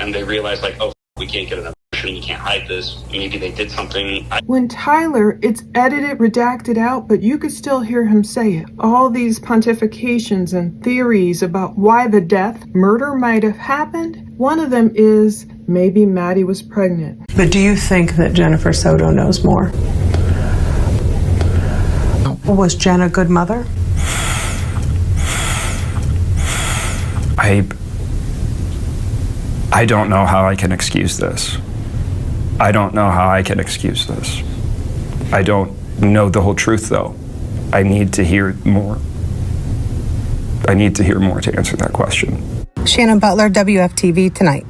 and they realize like, oh, we can't get an abortion, you can't hide this, maybe they did something. When Tyler, it's edited, redacted out, but you could still hear him say it. All these pontifications and theories about why the murder might have happened. One of them is maybe Maddie was pregnant. But do you think that Jennifer Soto knows more? Was Jen a good mother? I don't know how I can excuse this. I don't know how I can excuse this. I don't know the whole truth, though. I need to hear more. I need to hear more to answer that question. Shannon Butler, WFTV Tonight.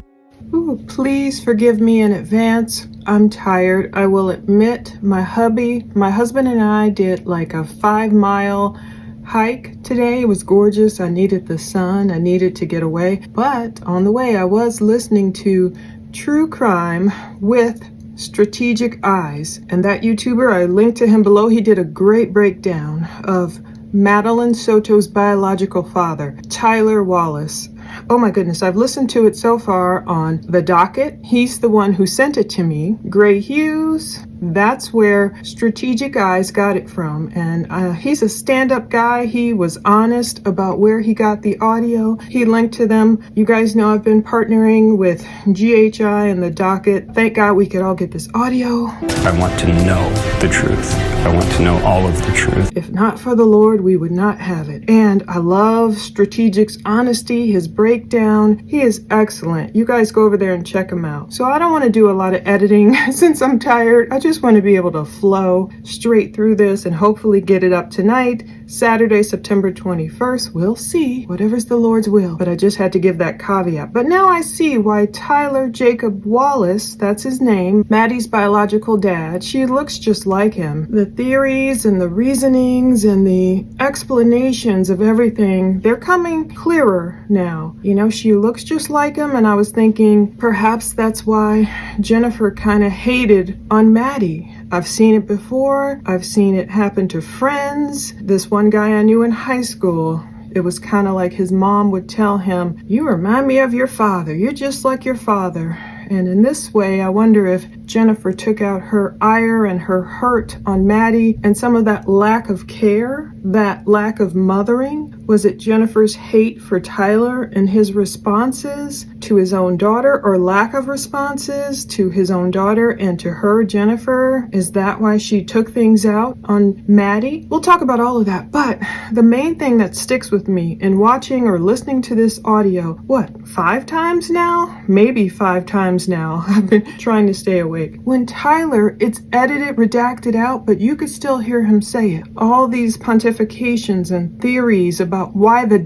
Ooh, please forgive me in advance. I'm tired. I will admit my husband and I did like a 5-mile hike today. It was gorgeous. I needed the sun. I needed to get away. But on the way, I was listening to True Crime with Strategic Eyes. And that YouTuber, I linked to him below. He did a great breakdown of Madeline Soto's biological father, Tyler Wallace. Oh my goodness, I've listened to it so far on The Docket. He's the one who sent it to me. Gray Hughes, that's where Strategic Eyes got it from. And he's a stand-up guy. He was honest about where he got the audio. He linked to them. You guys know I've been partnering with GHI and The Docket. Thank God we could all get this audio. I want to know the truth. I want to know all of the truth. If not for the Lord, we would not have it. And I love Strategic's honesty, his breakdown. He is excellent. You guys go over there and check him out. So I don't want to do a lot of editing since I'm tired. I just want to be able to flow straight through this and hopefully get it up tonight, Saturday, September 21st. We'll see. Whatever's the Lord's will. But I just had to give that caveat. But now I see why Tyler Jacob Wallace, that's his name, Maddie's biological dad, she looks just like him. The theories and the reasonings and the explanations of everything, they're coming clearer now. You know, she looks just like him, and I was thinking perhaps that's why Jennifer kind of hated on Maddie. I've seen it before. I've seen it happen to friends. This one guy I knew in high school, it was kind of like his mom would tell him, "You remind me of your father. You're just like your father." And in this way, I wonder if Jennifer took out her ire and her hurt on Maddie and some of that lack of care, that lack of mothering. Was it Jennifer's hate for Tyler and his responses to his own daughter, or lack of responses to his own daughter and to her, Jennifer? Is that why she took things out on Maddie? We'll talk about all of that. But the main thing that sticks with me in watching or listening to this audio, 5 times now? Maybe 5 times now. I've been trying to stay awake. When Tyler, it's edited, redacted out, but you could still hear him say it. All these pontifications and theories about why the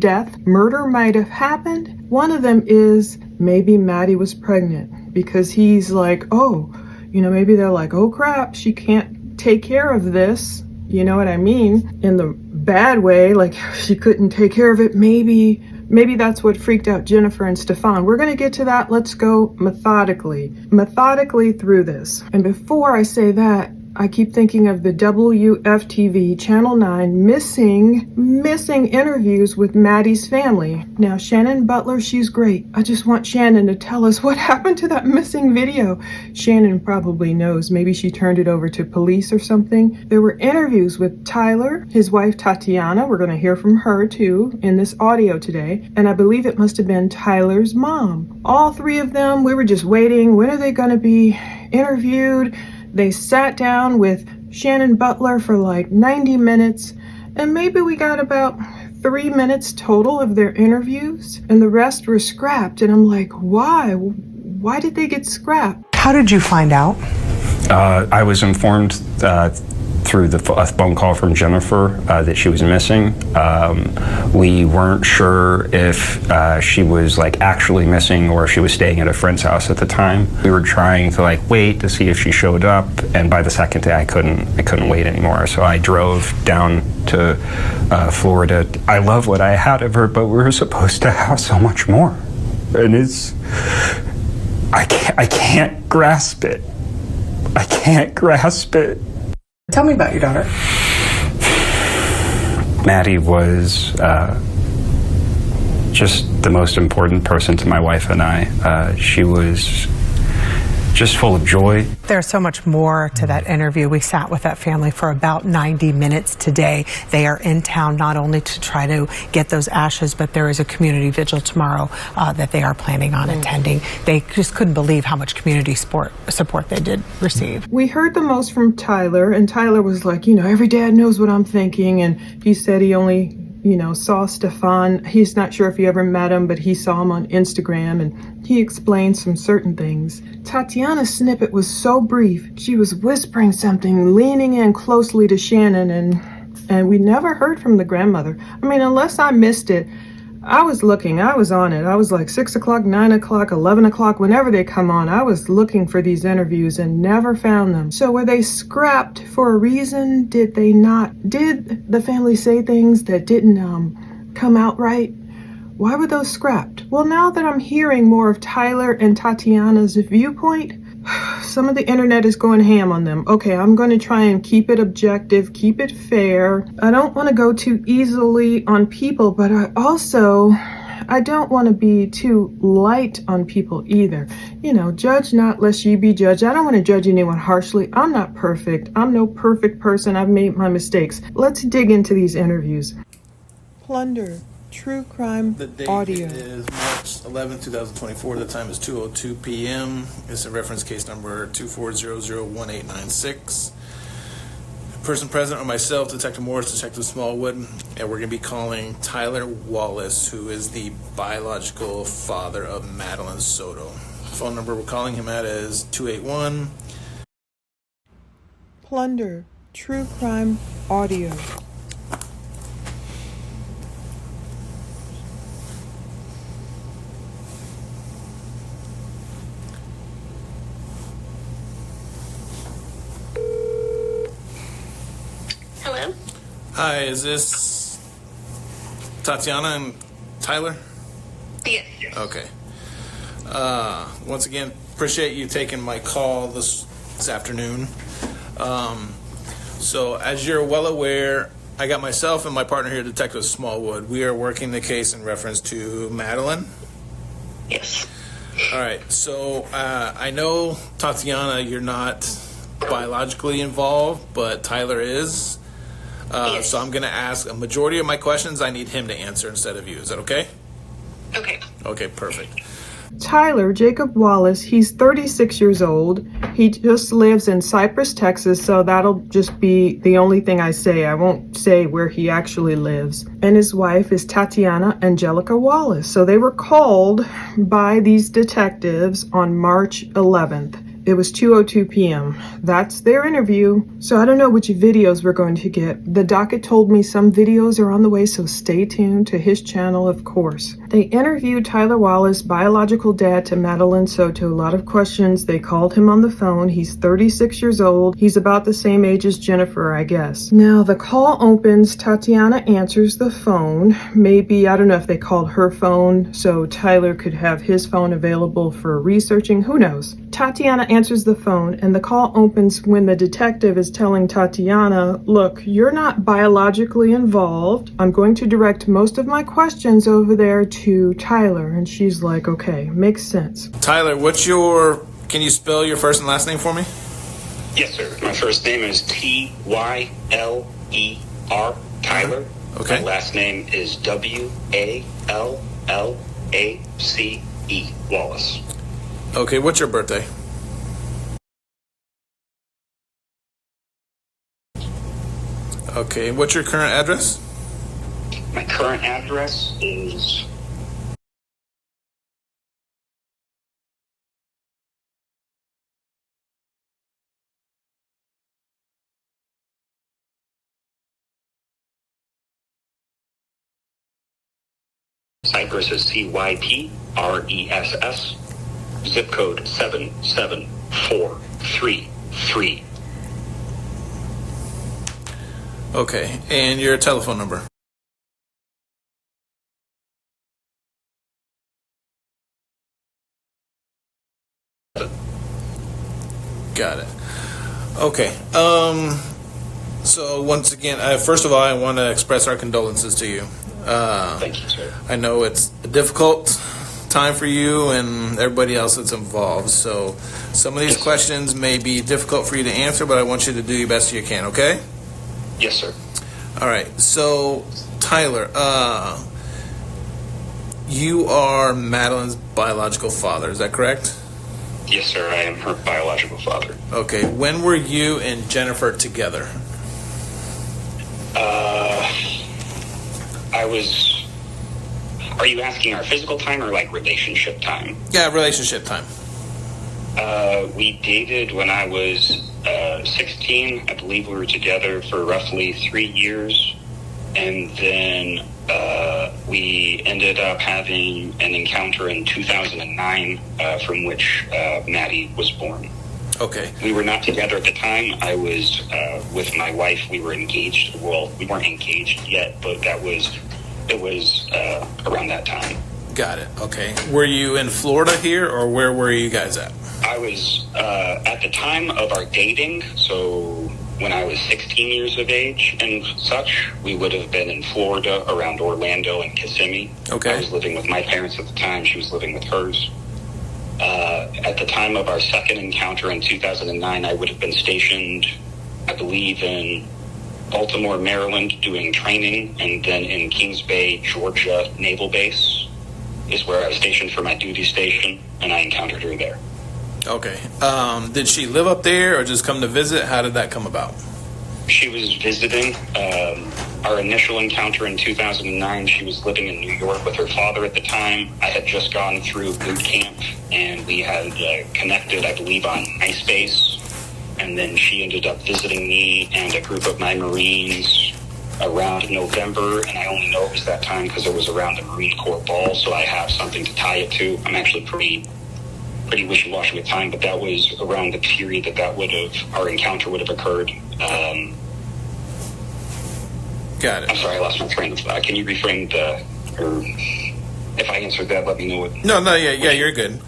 murder might have happened. One of them is maybe Maddie was pregnant, because he's like, oh, you know, maybe they're like, oh crap, she can't take care of this. You know what I mean? In the bad way, like she couldn't take care of it. Maybe that's what freaked out Jennifer and Stefan. We're going to get to that. Let's go methodically through this. And before I say that, I keep thinking of the WFTV Channel 9 missing interviews with Maddie's family. Now, Shannon Butler, she's great. I just want Shannon to tell us what happened to that missing video. Shannon probably knows. Maybe she turned it over to police or something. There were interviews with Tyler, his wife Tatiana. We're going to hear from her too in this audio today. And I believe it must have been Tyler's mom. All 3 of them, we were just waiting. When are they going to be interviewed? They sat down with Shannon Butler for like 90 minutes, and maybe we got about 3 minutes total of their interviews, and the rest were scrapped. And I'm like, why? Why did they get scrapped? How did you find out? I was informed through a phone call from Jennifer that she was missing. We weren't sure if she was like actually missing or if she was staying at a friend's house at the time. We were trying to like wait to see if she showed up, and by the second day I couldn't wait anymore. So I drove down to Florida. I love what I had of her, but we were supposed to have so much more, and I can't grasp it. I can't grasp it. Tell me about your daughter. Maddie was just the most important person to my wife and I. She was just full of joy. There's so much more to that interview. We sat with that family for about 90 minutes today. They are in town not only to try to get those ashes, but there is a community vigil tomorrow that they are planning on attending. They just couldn't believe how much community support they did receive. We heard the most from Tyler, and Tyler was like, every dad knows what I'm thinking, and he said he only saw Stefan. He's not sure if he ever met him, but he saw him on Instagram, and he explained some certain things. Tatiana's snippet was so brief. She was whispering something, leaning in closely to Shannon, and we never heard from the grandmother. I mean, unless I missed it, I was looking, I was on it. I was like 6 o'clock, 9 o'clock, 11 o'clock, whenever they come on, I was looking for these interviews and never found them. So were they scrapped for a reason? Did they not? Did the family say things that didn't come out right? Why were those scrapped? Well, now that I'm hearing more of Tyler and Tatiana's viewpoint, some of the internet is going ham on them. Okay, I'm going to try and keep it objective, keep it fair. I don't want to go too easily on people, but I don't want to be too light on people either. Judge not lest ye be judged. I don't want to judge anyone harshly. I'm not perfect. I'm no perfect person. I've made my mistakes. Let's dig into these interviews. Plunder. True crime The date audio. is March 11, 2024. The time is 2:02 p.m. It's a reference case number 24001896. Person present are myself, Detective Morris, Detective Smallwood, and we're going to be calling Tyler Wallace, who is the biological father of Madeline Soto. The phone number we're calling him at is 281. Plunder. True crime audio. Hello? Hi, is this Tatiana and Tyler? Yes. Okay. Once again, appreciate you taking my call this afternoon. So as you're well aware, I got myself and my partner here, Detective Smallwood. We are working the case in reference to Madeline. Yes. All right. So I know, Tatiana, you're not biologically involved, but Tyler is. Yes. So I'm going to ask a majority of my questions. I need him to answer instead of you. Is that okay? Okay. Okay, perfect. Tyler Jacob Wallace, he's 36 years old. He just lives in Cypress, Texas, so that'll just be the only thing I say. I won't say where he actually lives. And his wife is Tatiana Angelica Wallace. So they were called by these detectives on March 11th. It was 2:02 p.m. That's their interview. So I don't know which videos we're going to get. The docket told me some videos are on the way, so stay tuned to his channel, of course. They interviewed Tyler Wallace, biological dad to Madeline Soto. A lot of questions. They called him on the phone. He's 36 years old. He's about the same age as Jennifer, I guess. Now the call opens. Tatiana answers the phone. Maybe, I don't know if they called her phone so Tyler could have his phone available for researching. Who knows? Tatiana answers the phone, and the call opens when the detective is telling Tatiana, look, you're not biologically involved. I'm going to direct most of my questions over there to Tyler. And she's like, okay, makes sense. Tyler, can you spell your first and last name for me? Yes, sir. My first name is Tyler, Tyler. Okay. My last name is Wallace, Wallace. Okay, what's your birthday? Okay, what's your current address? My current address is Cypress is Cypress, zip code 77433. Okay, and your telephone number? Got it. Okay. So once again, first of all, I want to express our condolences to you. Thank you, sir. I know it's a difficult time for you and everybody else that's involved. So some of these questions may be difficult for you to answer, but I want you to do your best you can, okay? Yes, sir. All right. So, Tyler, you are Madeline's biological father. Is that correct? Yes, sir. I am her biological father. Okay. When were you and Jennifer together? I was. Are you asking our physical time or like relationship time? Yeah, relationship time. We dated when I was 16. I believe we were together for roughly 3 years. And then we ended up having an encounter in 2009 from which Maddie was born. Okay. We were not together at the time. I was with my wife. We were engaged. Well, we weren't engaged yet, but it was around that time. Got it. Okay. Were you in Florida here, or where were you guys at? I was at the time of our dating, so when I was 16 years of age and such, we would have been in Florida around Orlando and Kissimmee. Okay. I was living with my parents at the time. She was living with hers. At the time of our second encounter in 2009, I would have been stationed, I believe, in Baltimore, Maryland, doing training, and then in Kings Bay, Georgia Naval Base is where I was stationed for my duty station, and I encountered her there. Okay. Did she live up there or just come to visit? How did that come about? She was visiting. Our initial encounter in 2009, she was living in New York with her father at the time. I had just gone through boot camp, and we had connected, I believe, on MySpace. And then she ended up visiting me and a group of my Marines around November, and I only know it was that time because it was around the Marine Corps ball, so I have something to tie it to. I'm actually pretty wishy-washy with time, but that was around the period our encounter would have occurred. Got it. I'm sorry, I lost my train of thought. Can you reframe or if I answered that, let me know what. No, yeah, you're good.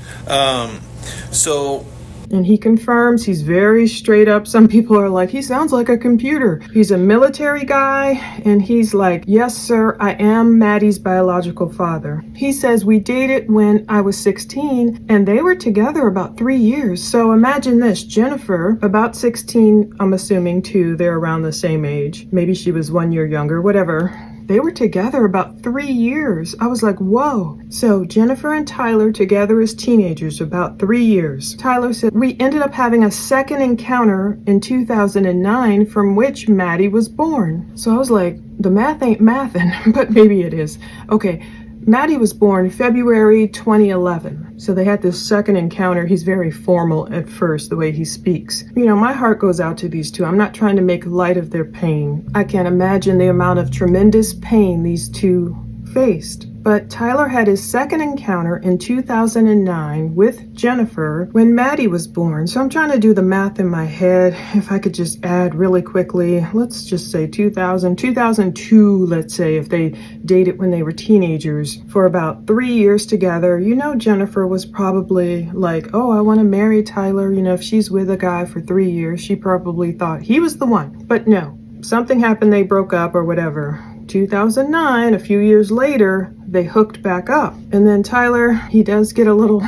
So. And he confirms he's very straight up. Some people are like, he sounds like a computer. He's a military guy, and he's like, yes, sir, I am Maddie's biological father. He says we dated when I was 16, and they were together about 3 years. So imagine this, Jennifer, about 16, I'm assuming too, they're around the same age. Maybe she was 1 year younger, whatever. They were together about 3 years. I was like, whoa. So Jennifer and Tyler together as teenagers about 3 years. Tyler said, we ended up having a second encounter in 2009 from which Maddie was born. So I was like, the math ain't mathin', but maybe it is. Okay. Maddie was born February 2011. So they had this second encounter. He's very formal at first, the way he speaks. You know, my heart goes out to these two. I'm not trying to make light of their pain. I can't imagine the amount of tremendous pain these two faced. But Tyler had his second encounter in 2009 with Jennifer when Maddie was born. So I'm trying to do the math in my head. If I could just add really quickly, let's just say 2002, let's say, if they dated when they were teenagers for about 3 years together. You know, Jennifer was probably like, oh, I want to marry Tyler. You know, if she's with a guy for 3 years, she probably thought he was the one. But no, something happened. They broke up or whatever. 2009, a few years later, they hooked back up. And then Tyler, he does get a little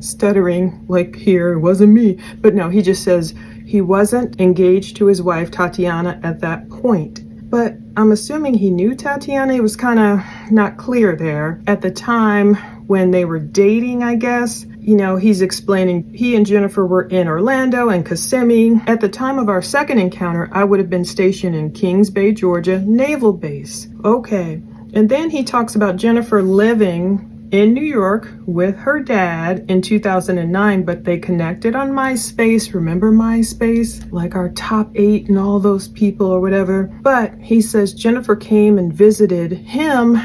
stuttering, like here, it wasn't me. But no, he just says he wasn't engaged to his wife, Tatiana, at that point. But I'm assuming he knew Tatiana. It was kind of not clear there. At the time when they were dating, I guess, you know, he's explaining he and Jennifer were in Orlando and Kissimmee. At the time of our second encounter, I would have been stationed in Kings Bay, Georgia Naval Base. Okay. And then he talks about Jennifer living in New York with her dad in 2009, but they connected on MySpace. Remember MySpace? Like our top 8 and all those people or whatever. But he says Jennifer came and visited him.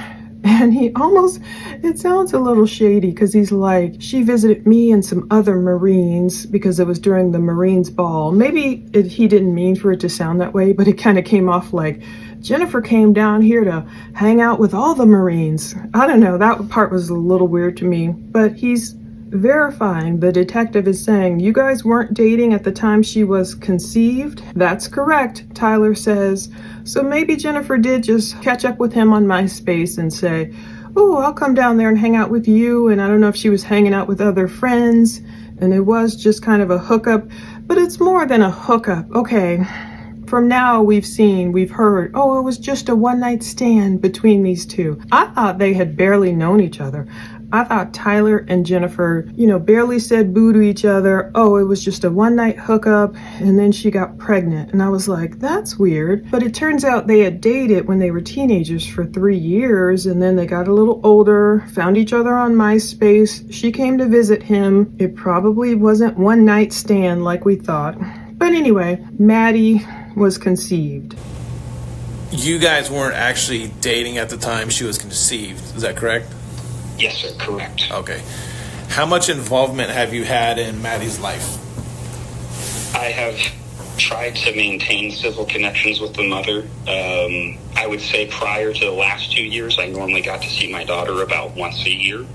And he almost, it sounds a little shady because he's like, she visited me and some other Marines because it was during the Marines ball. Maybe he didn't mean for it to sound that way, but it kind of came off like Jennifer came down here to hang out with all the Marines. I don't know, that part was a little weird to me, but he's verifying. The detective is saying, you guys weren't dating at the time she was conceived? That's correct, Tyler says. So maybe Jennifer did just catch up with him on MySpace and say, oh, I'll come down there and hang out with you. And I don't know if she was hanging out with other friends and it was just kind of a hookup, but it's more than a hookup. Okay. From now we've heard, oh, it was just a one-night stand between these two. I thought they had barely known each other. I thought Tyler and Jennifer, barely said boo to each other. Oh, it was just a one-night hookup, and then she got pregnant. And I was like, that's weird. But it turns out they had dated when they were teenagers for 3 years, and then they got a little older, found each other on MySpace. She came to visit him. It probably wasn't one-night stand like we thought. But anyway, Maddie was conceived. You guys weren't actually dating at the time she was conceived, is that correct? Yes, sir, correct. Okay. How much involvement have you had in Maddie's life? I have tried to maintain civil connections with the mother. I would say prior to the last 2 years, I normally got to see my daughter about once a year.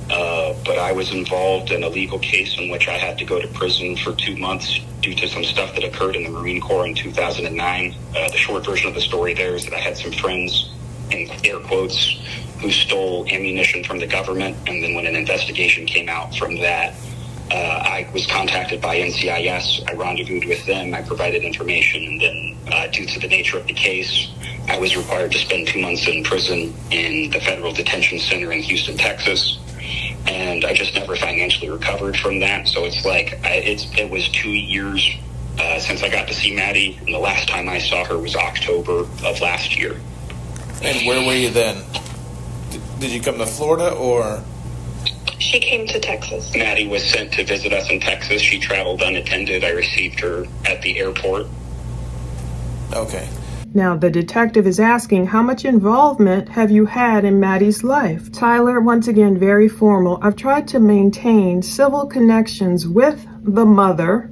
But I was involved in a legal case in which I had to go to prison for 2 months due to some stuff that occurred in the Marine Corps in 2009. The short version of the story there is that I had some friends, in air quotes, who stole ammunition from the government, and then when an investigation came out from that, I was contacted by NCIS. I rendezvoused with them. I provided information, and then due to the nature of the case, I was required to spend 2 months in prison in the Federal Detention Center in Houston, Texas. And I just never financially recovered from that. So it's like it was 2 years since I got to see Maddie, and the last time I saw her was October of last year. And where were you then? Did you come to Florida or? She came to Texas. Maddie was sent to visit us in Texas. She traveled unattended. I received her at the airport. Okay. Now, the detective is asking, how much involvement have you had in Maddie's life? Tyler, once again, very formal. I've tried to maintain civil connections with the mother.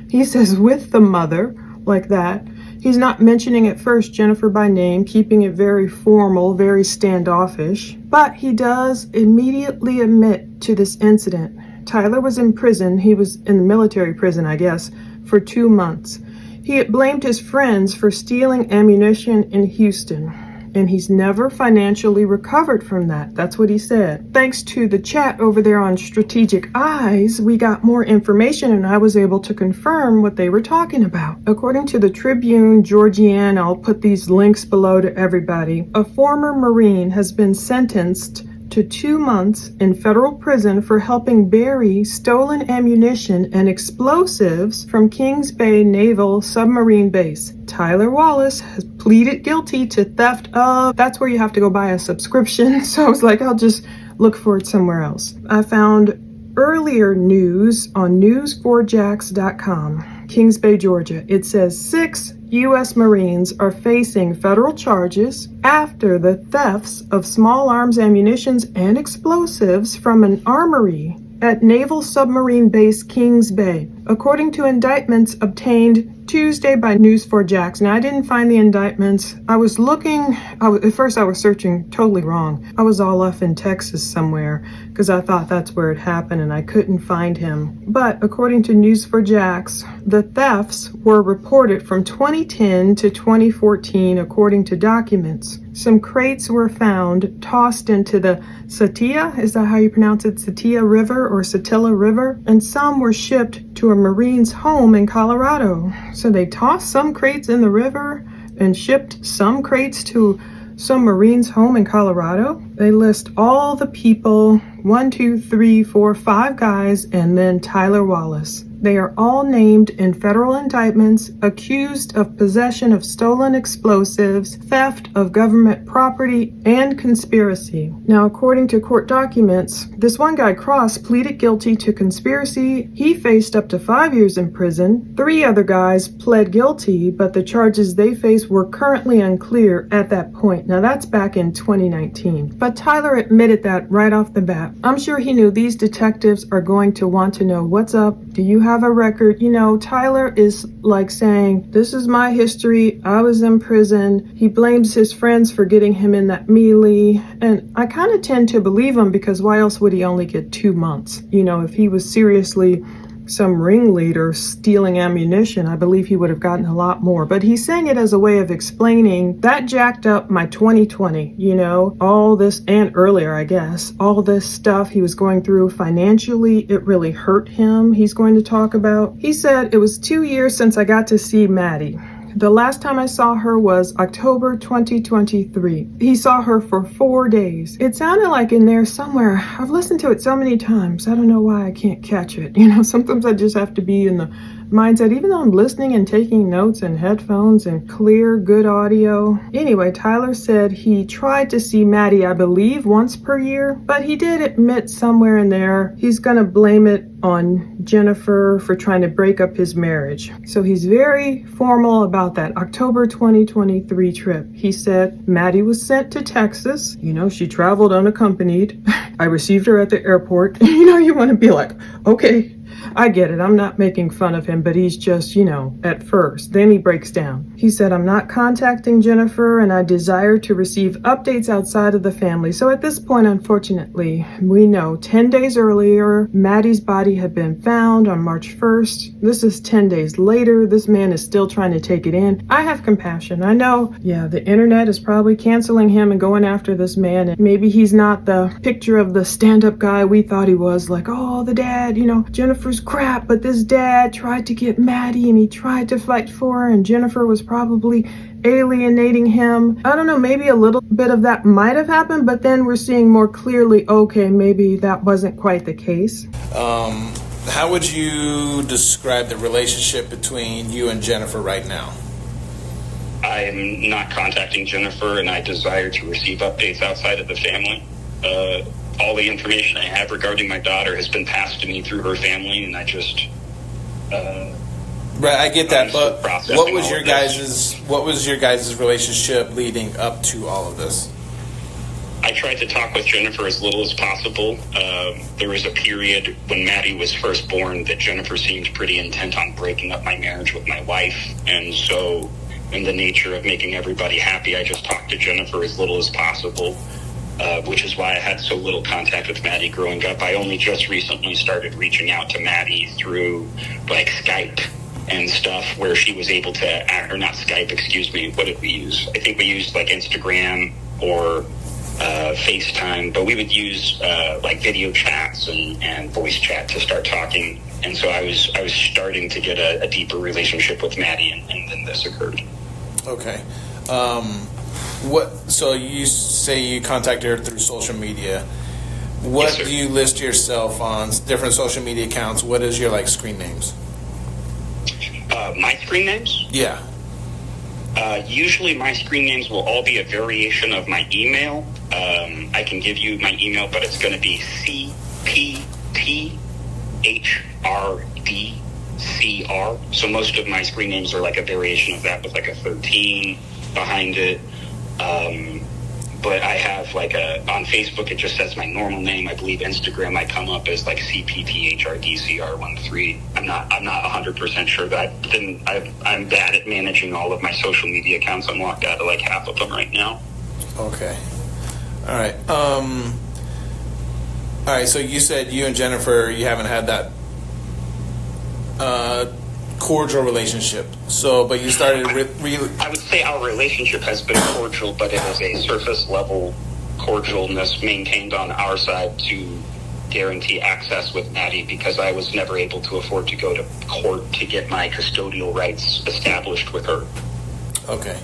He says with the mother, like that. He's not mentioning at first Jennifer by name, keeping it very formal, very standoffish. But he does immediately admit to this incident. Tyler was in prison. He was in the military prison, I guess, for 2 months. He had blamed his friends for stealing ammunition in Houston, and he's never financially recovered from that. That's what he said. Thanks to the chat over there on Strategic Eyes, we got more information, and I was able to confirm what they were talking about. According to the Tribune Georgian, I'll put these links below to everybody, a former Marine has been sentenced to 2 months in federal prison for helping bury stolen ammunition and explosives from Kings Bay Naval Submarine Base. Tyler Wallace has pleaded guilty to theft of, that's where you have to go buy a subscription. So I was like, I'll just look for it somewhere else. I found earlier news on news4jax.com, Kings Bay, Georgia. It says 6 U.S. Marines are facing federal charges after the thefts of small arms ammunition and explosives from an armory at Naval Submarine Base Kings Bay, according to indictments obtained Tuesday by News4Jax. Now, I didn't find the indictments. I was looking, at first I was searching totally wrong. I was all off in Texas somewhere because I thought that's where it happened and I couldn't find him. But according to News4Jax, the thefts were reported from 2010 to 2014 according to documents. Some crates were found tossed into the Satilla, is that how you pronounce it? Satilla River or Satilla River? And some were shipped to a Marine's home in Colorado. So they tossed some crates in the river and shipped some crates to some Marine's home in Colorado. They list all the people, 1, 2, 3, 4, 5 guys, and then Tyler Wallace. They are all named in federal indictments, accused of possession of stolen explosives, theft of government property, and conspiracy. Now, according to court documents, this one guy, Cross, pleaded guilty to conspiracy. He faced up to 5 years in prison. 3 other guys pled guilty, but the charges they faced were currently unclear at that point. Now, that's back in 2019. But Tyler admitted that right off the bat. I'm sure he knew these detectives are going to want to know what's up. Do you have have a record. You know, Tyler is like saying, this is my history. I was in prison. He blames his friends for getting him in that melee. And I kind of tend to believe him, because why else would he only get 2 months? You know, if he was seriously some ringleader stealing ammunition, I believe he would have gotten a lot more. But he's saying it as a way of explaining that jacked up my 2020, you know, all this, and earlier, I guess, all this stuff he was going through financially, it really hurt him. He's going to talk about. He said, it was 2 years since I got to see Maddie. The last time I saw her was October 2023. He saw her for 4 days. It sounded like in there somewhere. I've listened to it so many times. I don't know why I can't catch it. You know, sometimes I just have to be in the mindset, even though I'm listening and taking notes and headphones and clear, good audio. Anyway, Tyler said he tried to see Maddie, I believe, once per year, but he did admit somewhere in there he's gonna blame it on Jennifer for trying to break up his marriage. So he's very formal about that October 2023 trip. He said Maddie was sent to Texas. You know, she traveled unaccompanied. I received her at the airport. You know, you want to be like, okay, I get it. I'm not making fun of him, but he's just, you know, at first. Then he breaks down. He said, I'm not contacting Jennifer, and I desire to receive updates outside of the family. So at this point, unfortunately, we know 10 days earlier, Maddie's body had been found on March 1st. This is 10 days later. This man is still trying to take it in. I have compassion. I know, yeah, the internet is probably canceling him and going after this man. And maybe he's not the picture of the stand-up guy we thought he was. Like, oh, the dad, you know, Jennifer's crap, but this dad tried to get Maddie and he tried to fight for her, and Jennifer was probably alienating him. I don't know, maybe a little bit of that might have happened, but then we're seeing more clearly, okay, maybe that wasn't quite the case. How would you describe the relationship between you and Jennifer right now? I am not contacting Jennifer, and I desire to receive updates outside of the family. All the information I have regarding my daughter has been passed to me through her family, and I just right, I get that, but what was your guys' relationship leading up to all of this? I tried to talk with Jennifer as little as possible. There was a period when Maddie was first born that Jennifer seemed pretty intent on breaking up my marriage with my wife, and so in the nature of making everybody happy, I just talked to Jennifer as little as possible. Which is why I had so little contact with Maddie growing up. I only just recently started reaching out to Maddie through like Skype and stuff, where she was able to, or not Skype, excuse me, what did we use? I think we used like Instagram or FaceTime, but we would use like video chats and voice chat to start talking. And so I was starting to get a deeper relationship with Maddie, and then this occurred. Okay. So you say you contacted her through social media. What Yes, do you list yourself on different social media accounts? What is your like screen names? My screen names? Yeah. Usually my screen names will all be a variation of my email. I can give you my email, but it's going to be CPTHRDCR. So most of my screen names are like a variation of that with like a 13 behind it. But I have like on Facebook, it just says my normal name. I believe Instagram, I come up as like CPTHRDCR13. I'm not 100% sure that. Then I'm bad at managing all of my social media accounts. I'm locked out of like half of them right now. Okay. All right. All right. So you said you and Jennifer, you haven't had that cordial relationship. So, but you started I would say our relationship has been cordial, but it is a surface level cordialness maintained on our side to guarantee access with Maddie, because I was never able to afford to go to court to get my custodial rights established with her. Okay.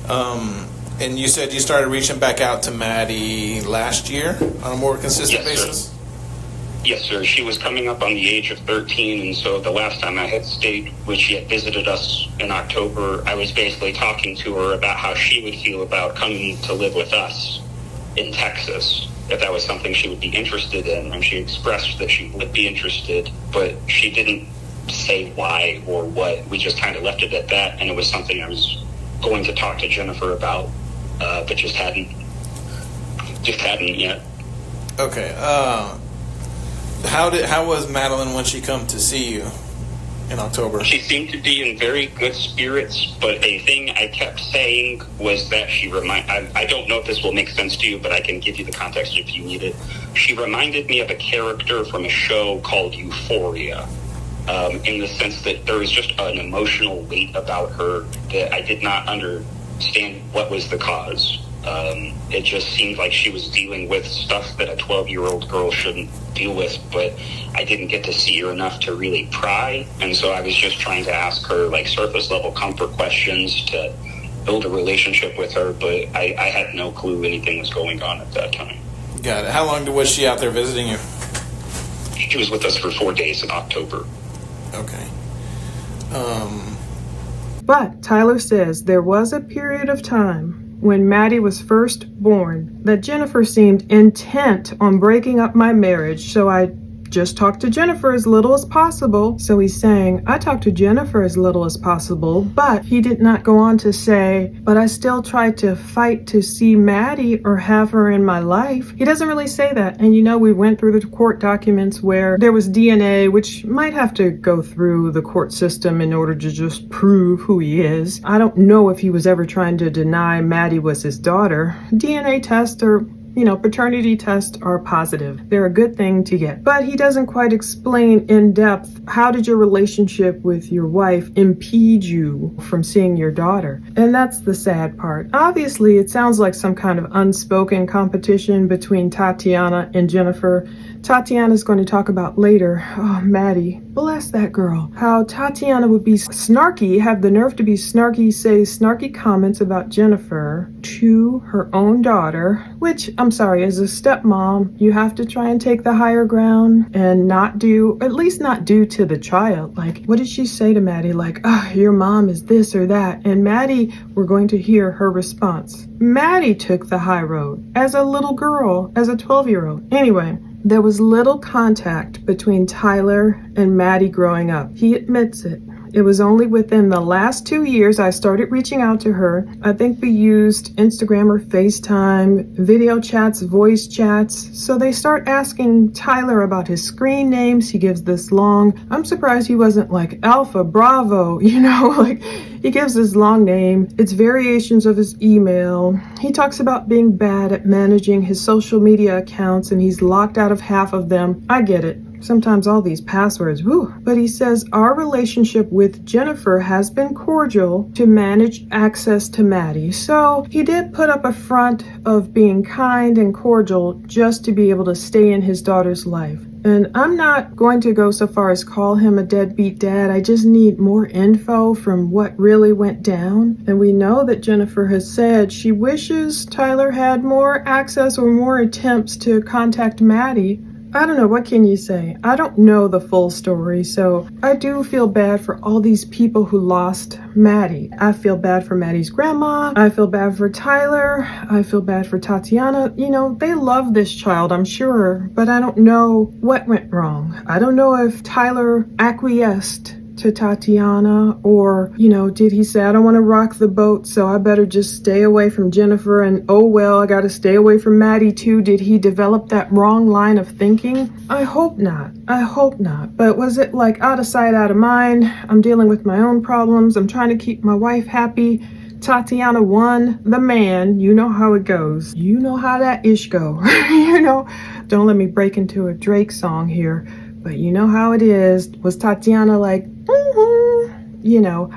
And you said you started reaching back out to Maddie last year on a more consistent basis? Sir. Yes, sir. She was coming up on the age of 13, and so the last time I had stayed, when she had visited us in October, I was basically talking to her about how she would feel about coming to live with us in Texas, if that was something she would be interested in. And she expressed that she would be interested, but she didn't say why or what. We just kind of left it at that, and it was something I was going to talk to Jennifer about, but just hadn't yet. Okay. How was Madeline when she come to see you? in October? She seemed to be in very good spirits, but a thing I kept saying was that I don't know if this will make sense to you, but I can give you the context if you need it. She reminded me of a character from a show called Euphoria, in the sense that there was just an emotional weight about her that I did not understand what was the cause. It just seemed like she was dealing with stuff that a 12-year-old girl shouldn't deal with, but I didn't get to see her enough to really pry, and so I was just trying to ask her like surface level comfort questions to build a relationship with her, but I had no clue anything was going on at that time. Got it. How long was she out there visiting you? She was with us for 4 days in October. Okay. But Tyler says there was a period of time when Maddie was first born that Jennifer seemed intent on breaking up my marriage, so I just talked to Jennifer as little as possible. So he's saying, I talked to Jennifer as little as possible, but he did not go on to say, but I still tried to fight to see Maddie or have her in my life. He doesn't really say that. And we went through the court documents where there was DNA, which might have to go through the court system in order to just prove who he is. I don't know if he was ever trying to deny Maddie was his daughter. DNA tests are paternity tests are positive. They're a good thing to get. But he doesn't quite explain in depth, how did your relationship with your wife impede you from seeing your daughter? And that's the sad part. Obviously, it sounds like some kind of unspoken competition between Tatiana and Jennifer. Tatiana's going to talk about later, Maddie, bless that girl, how Tatiana would be snarky, have the nerve to be snarky, say snarky comments about Jennifer to her own daughter, which, I'm sorry, as a stepmom, you have to try and take the higher ground and at least not do to the child. Like, what did she say to Maddie? Like, your mom is this or that. And Maddie, we're going to hear her response. Maddie took the high road as a little girl, as a 12-year-old. Anyway, there was little contact between Tyler and Maddie growing up. He admits it. It was only within the last 2 years I started reaching out to her. I think we used Instagram or FaceTime, video chats, voice chats. So they start asking Tyler about his screen names. He gives this long, I'm surprised he wasn't like Alpha, Bravo, like he gives this long name. It's variations of his email. He talks about being bad at managing his social media accounts and he's locked out of half of them. I get it. Sometimes all these passwords, whew. But he says our relationship with Jennifer has been cordial to manage access to Maddie. So he did put up a front of being kind and cordial just to be able to stay in his daughter's life. And I'm not going to go so far as call him a deadbeat dad. I just need more info from what really went down. And we know that Jennifer has said she wishes Tyler had more access or more attempts to contact Maddie. I don't know, what can you say? I don't know the full story, so I do feel bad for all these people who lost Maddie. I feel bad for Maddie's grandma. I feel bad for Tyler. I feel bad for Tatiana. They love this child, I'm sure, but I don't know what went wrong. I don't know if Tyler acquiesced to Tatiana, or, did he say, I don't want to rock the boat, so I better just stay away from Jennifer, and oh well, I got to stay away from Maddie too. Did he develop that wrong line of thinking? I hope not. But was it like out of sight, out of mind? I'm dealing with my own problems. I'm trying to keep my wife happy. Tatiana won the man. You know how it goes. You know how that ish go. Don't let me break into a Drake song here. But you know how it is. Was Tatiana like,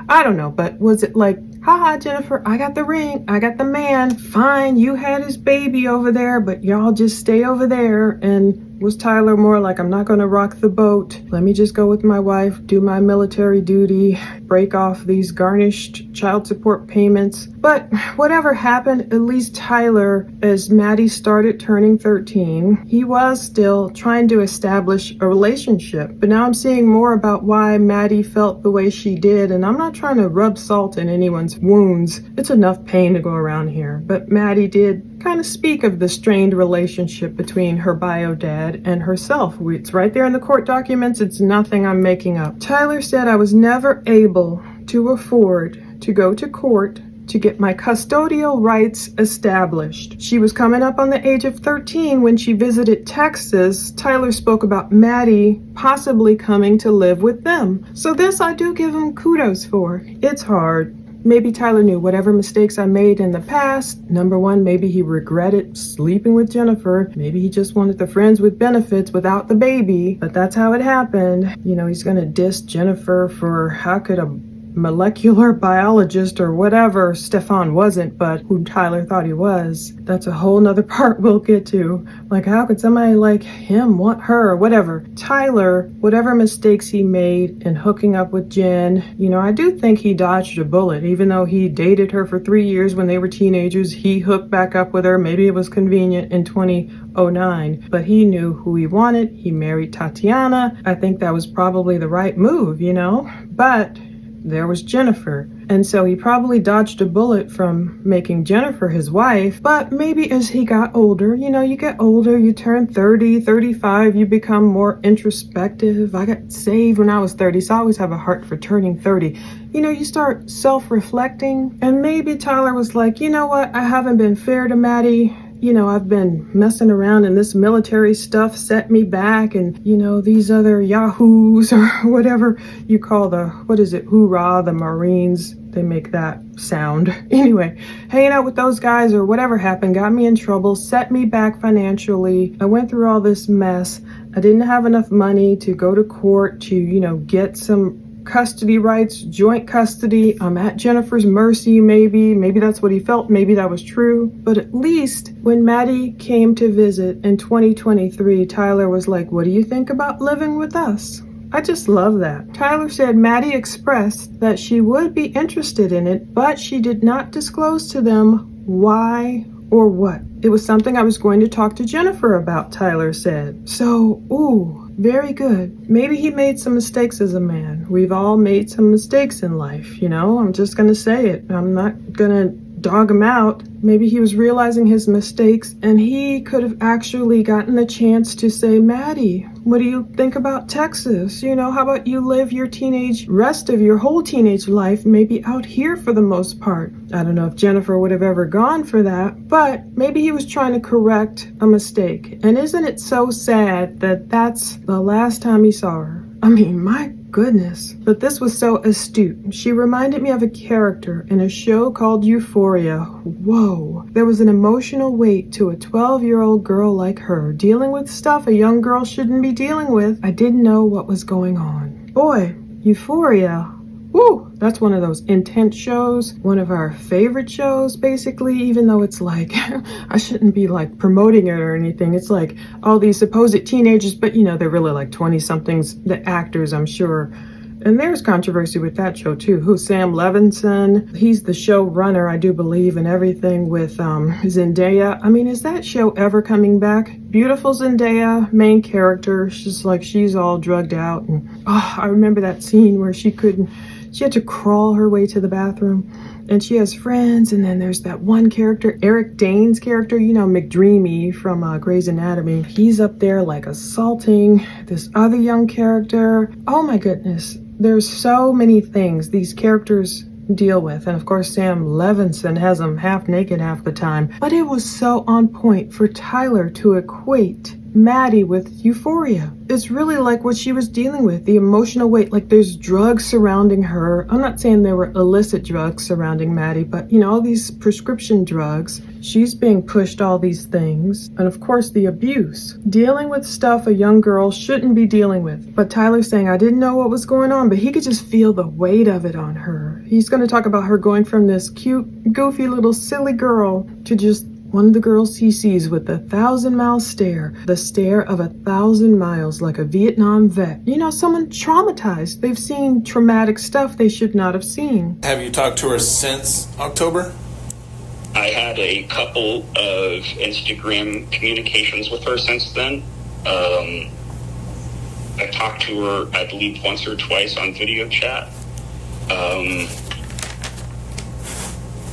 I don't know. But was it like, haha, Jennifer, I got the ring. I got the man. Fine, you had his baby over there, but y'all just stay over there. And was Tyler more like, I'm not going to rock the boat. Let me just go with my wife, do my military duty, break off these garnished child support payments. But whatever happened, at least Tyler, as Maddie started turning 13, he was still trying to establish a relationship. But now I'm seeing more about why Maddie felt the way she did. And I'm not trying to rub salt in anyone's wounds. It's enough pain to go around here. But Maddie did kind of speak of the strained relationship between her bio dad and herself. It's right there in the court documents. It's nothing I'm making up. Tyler said I was never able to afford to go to court to get my custodial rights established. She was coming up on the age of 13 when she visited Texas. Tyler spoke about Maddie possibly coming to live with them. So this I do give him kudos for. It's hard. Maybe Tyler knew whatever mistakes I made in the past. Number one, maybe he regretted sleeping with Jennifer. Maybe he just wanted the friends with benefits without the baby. But that's how it happened. You know, he's gonna diss Jennifer for how could a molecular biologist or whatever Stefan wasn't, but who Tyler thought he was. That's a whole nother part we'll get to. Like, how could somebody like him want her or whatever? Tyler, whatever mistakes he made in hooking up with Jen, you know, I do think he dodged a bullet. Even though he dated her for 3 years when they were teenagers, he hooked back up with her. Maybe it was convenient in 2009, but he knew who he wanted. He married Tatiana. I think that was probably the right move, you know, but there was Jennifer. And so he probably dodged a bullet from making Jennifer his wife. But maybe as he got older, you know, you get older, you turn 30, 35, you become more introspective. I got saved when I was 30, so I always have a heart for turning 30. You know, you start self-reflecting. And maybe Tyler was like, you know what, I haven't been fair to Maddie. You know, I've been messing around and this military stuff set me back, and, you know, these other yahoos or whatever you call the, what is it, hoorah, the Marines, they make that sound. Anyway, hanging out with those guys or whatever happened got me in trouble, set me back financially. I went through all this mess. I didn't have enough money to go to court to, you know, get some custody rights, joint custody. I'm at Jennifer's mercy, maybe that's what he felt, maybe that was true. But at least when Maddie came to visit in 2023, Tyler was like, what do you think about living with us? I just love that. Tyler said Maddie expressed that she would be interested in it, but she did not disclose to them why or what. It was something I was going to talk to Jennifer about, Tyler said. So, ooh, very good. Maybe he made some mistakes as a man. We've all made some mistakes in life, you know? I'm just gonna say it. I'm not gonna dog him out. Maybe he was realizing his mistakes and he could have actually gotten the chance to say, Maddie, what do you think about Texas? You know, how about you live your rest of your whole teenage life, maybe out here for the most part? I don't know if Jennifer would have ever gone for that, but maybe he was trying to correct a mistake. And isn't it so sad that that's the last time he saw her? I mean, my goodness. But this was so astute. She reminded me of a character in a show called Euphoria. Whoa. There was an emotional weight to a 12-year-old girl like her, dealing with stuff a young girl shouldn't be dealing with. I didn't know what was going on. Boy, Euphoria. Woo, that's one of those intense shows, one of our favorite shows, basically, even though it's like, I shouldn't be like promoting it or anything. It's like all these supposed teenagers, but you know, they're really like 20-somethings, the actors, I'm sure. And there's controversy with that show too. Who's Sam Levinson? He's the showrunner, I do believe, and everything with Zendaya. I mean, is that show ever coming back? Beautiful Zendaya, main character. She's all drugged out. And I remember that scene where she had to crawl her way to the bathroom, and she has friends, and then there's that one character, Eric Dane's character, you know, McDreamy from Grey's Anatomy. He's up there like assaulting this other young character. Oh my goodness, there's so many things these characters deal with, and of course Sam Levinson has them half naked half the time. But it was so on point for Tyler to equate Maddie with Euphoria. It's really like what she was dealing with, the emotional weight. Like there's drugs surrounding her. I'm not saying there were illicit drugs surrounding Maddie, but you know, all these prescription drugs. She's being pushed all these things. And of course the abuse. Dealing with stuff a young girl shouldn't be dealing with. But Tyler's saying, I didn't know what was going on, but he could just feel the weight of it on her. He's going to talk about her going from this cute, goofy little silly girl to just one of the girls he sees with the 1,000-mile stare, the stare of 1,000 miles, like a Vietnam vet. You know, someone traumatized. They've seen traumatic stuff they should not have seen. Have you talked to her since October? I had a couple of Instagram communications with her since then. I talked to her, I believe, once or twice on video chat.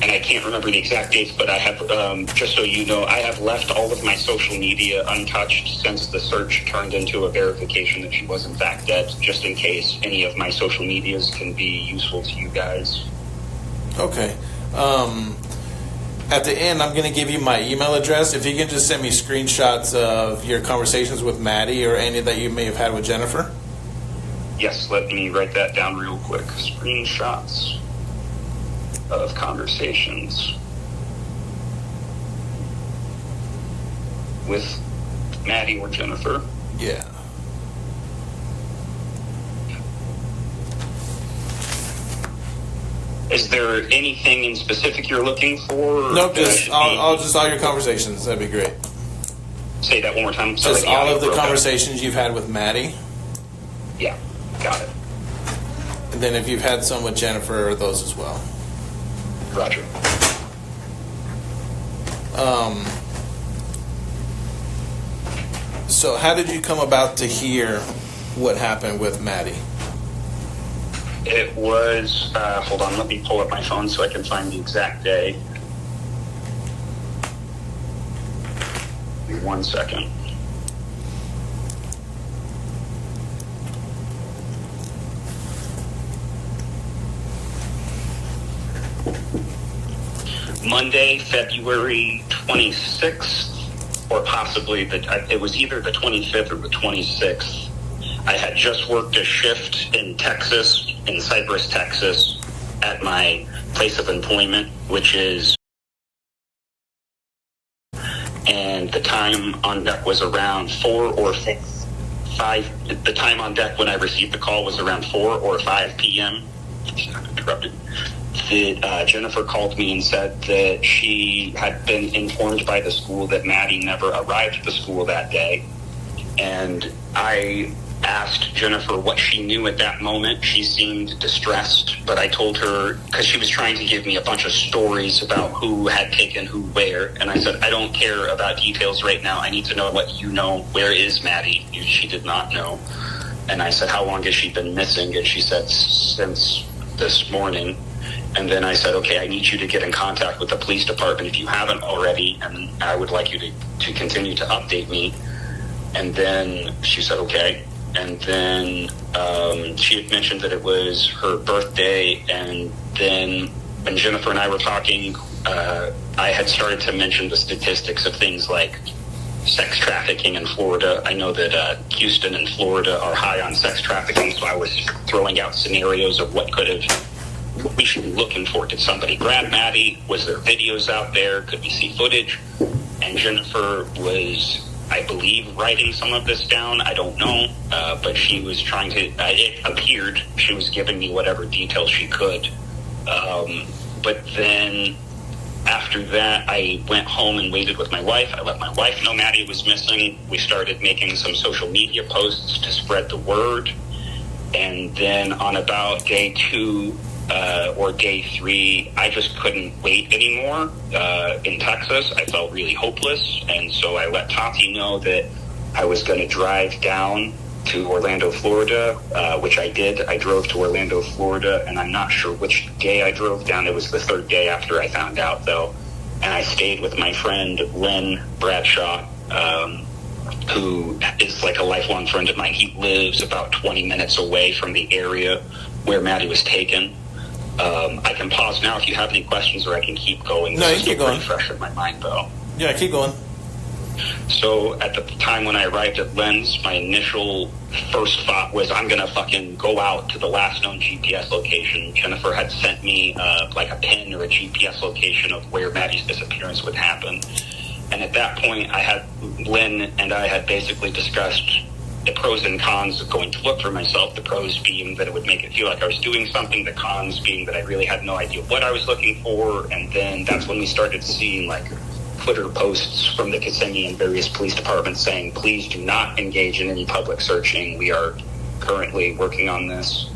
And I can't remember the exact dates, but I have, just so you know, I have left all of my social media untouched since the search turned into a verification that she was in fact dead, just in case any of my social medias can be useful to you guys. Okay. At the end, I'm going to give you my email address. If you can just send me screenshots of your conversations with Maddie or any that you may have had with Jennifer. Yes, let me write that down real quick. Screenshots of conversations with Maddie or Jennifer. Yeah. Is there anything in specific you're looking for? Nope, just all your conversations. That'd be great. Say that one more time. Just all of the conversations you've had with Maddie. Yeah, got it. And then if you've had some with Jennifer, those as well. Roger. So how did you come about to hear what happened with Maddie? It was, hold on, let me pull up my phone so I can find the exact day. Give me 1 second. Monday, February 26th, or possibly, it was either the 25th or the 26th. I had just worked a shift in Texas, in Cypress, Texas, at my place of employment, which is, and the time on deck was around 4 or 5. The time on deck when I received the call was around 4 or 5 p.m. Interrupted. Jennifer called me and said that she had been informed by the school that Maddie never arrived at the school that day. And I asked Jennifer what she knew at that moment. She seemed distressed, but I told her, because she was trying to give me a bunch of stories about who had taken who where, and I said, I don't care about details right now. I need to know what you know. Where is Maddie? She did not know. And I said, how long has she been missing? And she said, since this morning. And then I said, okay, I need you to get in contact with the police department if you haven't already, and I would like you to continue to update me. And then she said, okay. And then she had mentioned that it was her birthday, and then when Jennifer and I were talking, I had started to mention the statistics of things like sex trafficking in Florida. I know that Houston and Florida are high on sex trafficking, so I was throwing out scenarios of what we should be looking for. Did somebody grab Maddie? Was there videos out there? Could we see footage? And Jennifer was, I believe, writing some of this down. I don't know, but she was trying to, it appeared she was giving me whatever details she could. But then after that, I went home and waited with my wife. I let my wife know Maddie was missing. We started making some social media posts to spread the word. And then on about day 2 or day 3, I just couldn't wait anymore in Texas. I felt really hopeless. And so I let Tati know that I was going to drive down to Orlando, Florida, which I did. I drove to Orlando, Florida, and I'm not sure which day I drove down. It was the 3rd day after I found out, though. And I stayed with my friend, Lynn Bradshaw, who is like a lifelong friend of mine. He lives about 20 minutes away from the area where Maddie was taken. I can pause now if you have any questions, or I can keep going. No, you keep going. Pretty fresh in my mind, though. Yeah, keep going. So at the time when I arrived at Lynn's, my initial first thought was, I'm going to fucking go out to the last known GPS location. Jennifer had sent me like a pin or a GPS location of where Maddie's disappearance would happen. And at that point, Lynn and I had basically discussed the pros and cons of going to look for myself. The pros being that it would make it feel like I was doing something. The cons being that I really had no idea what I was looking for. And then that's when we started seeing like Twitter posts from the Kissimmee and various police departments saying, please do not engage in any public searching. We are currently working on this.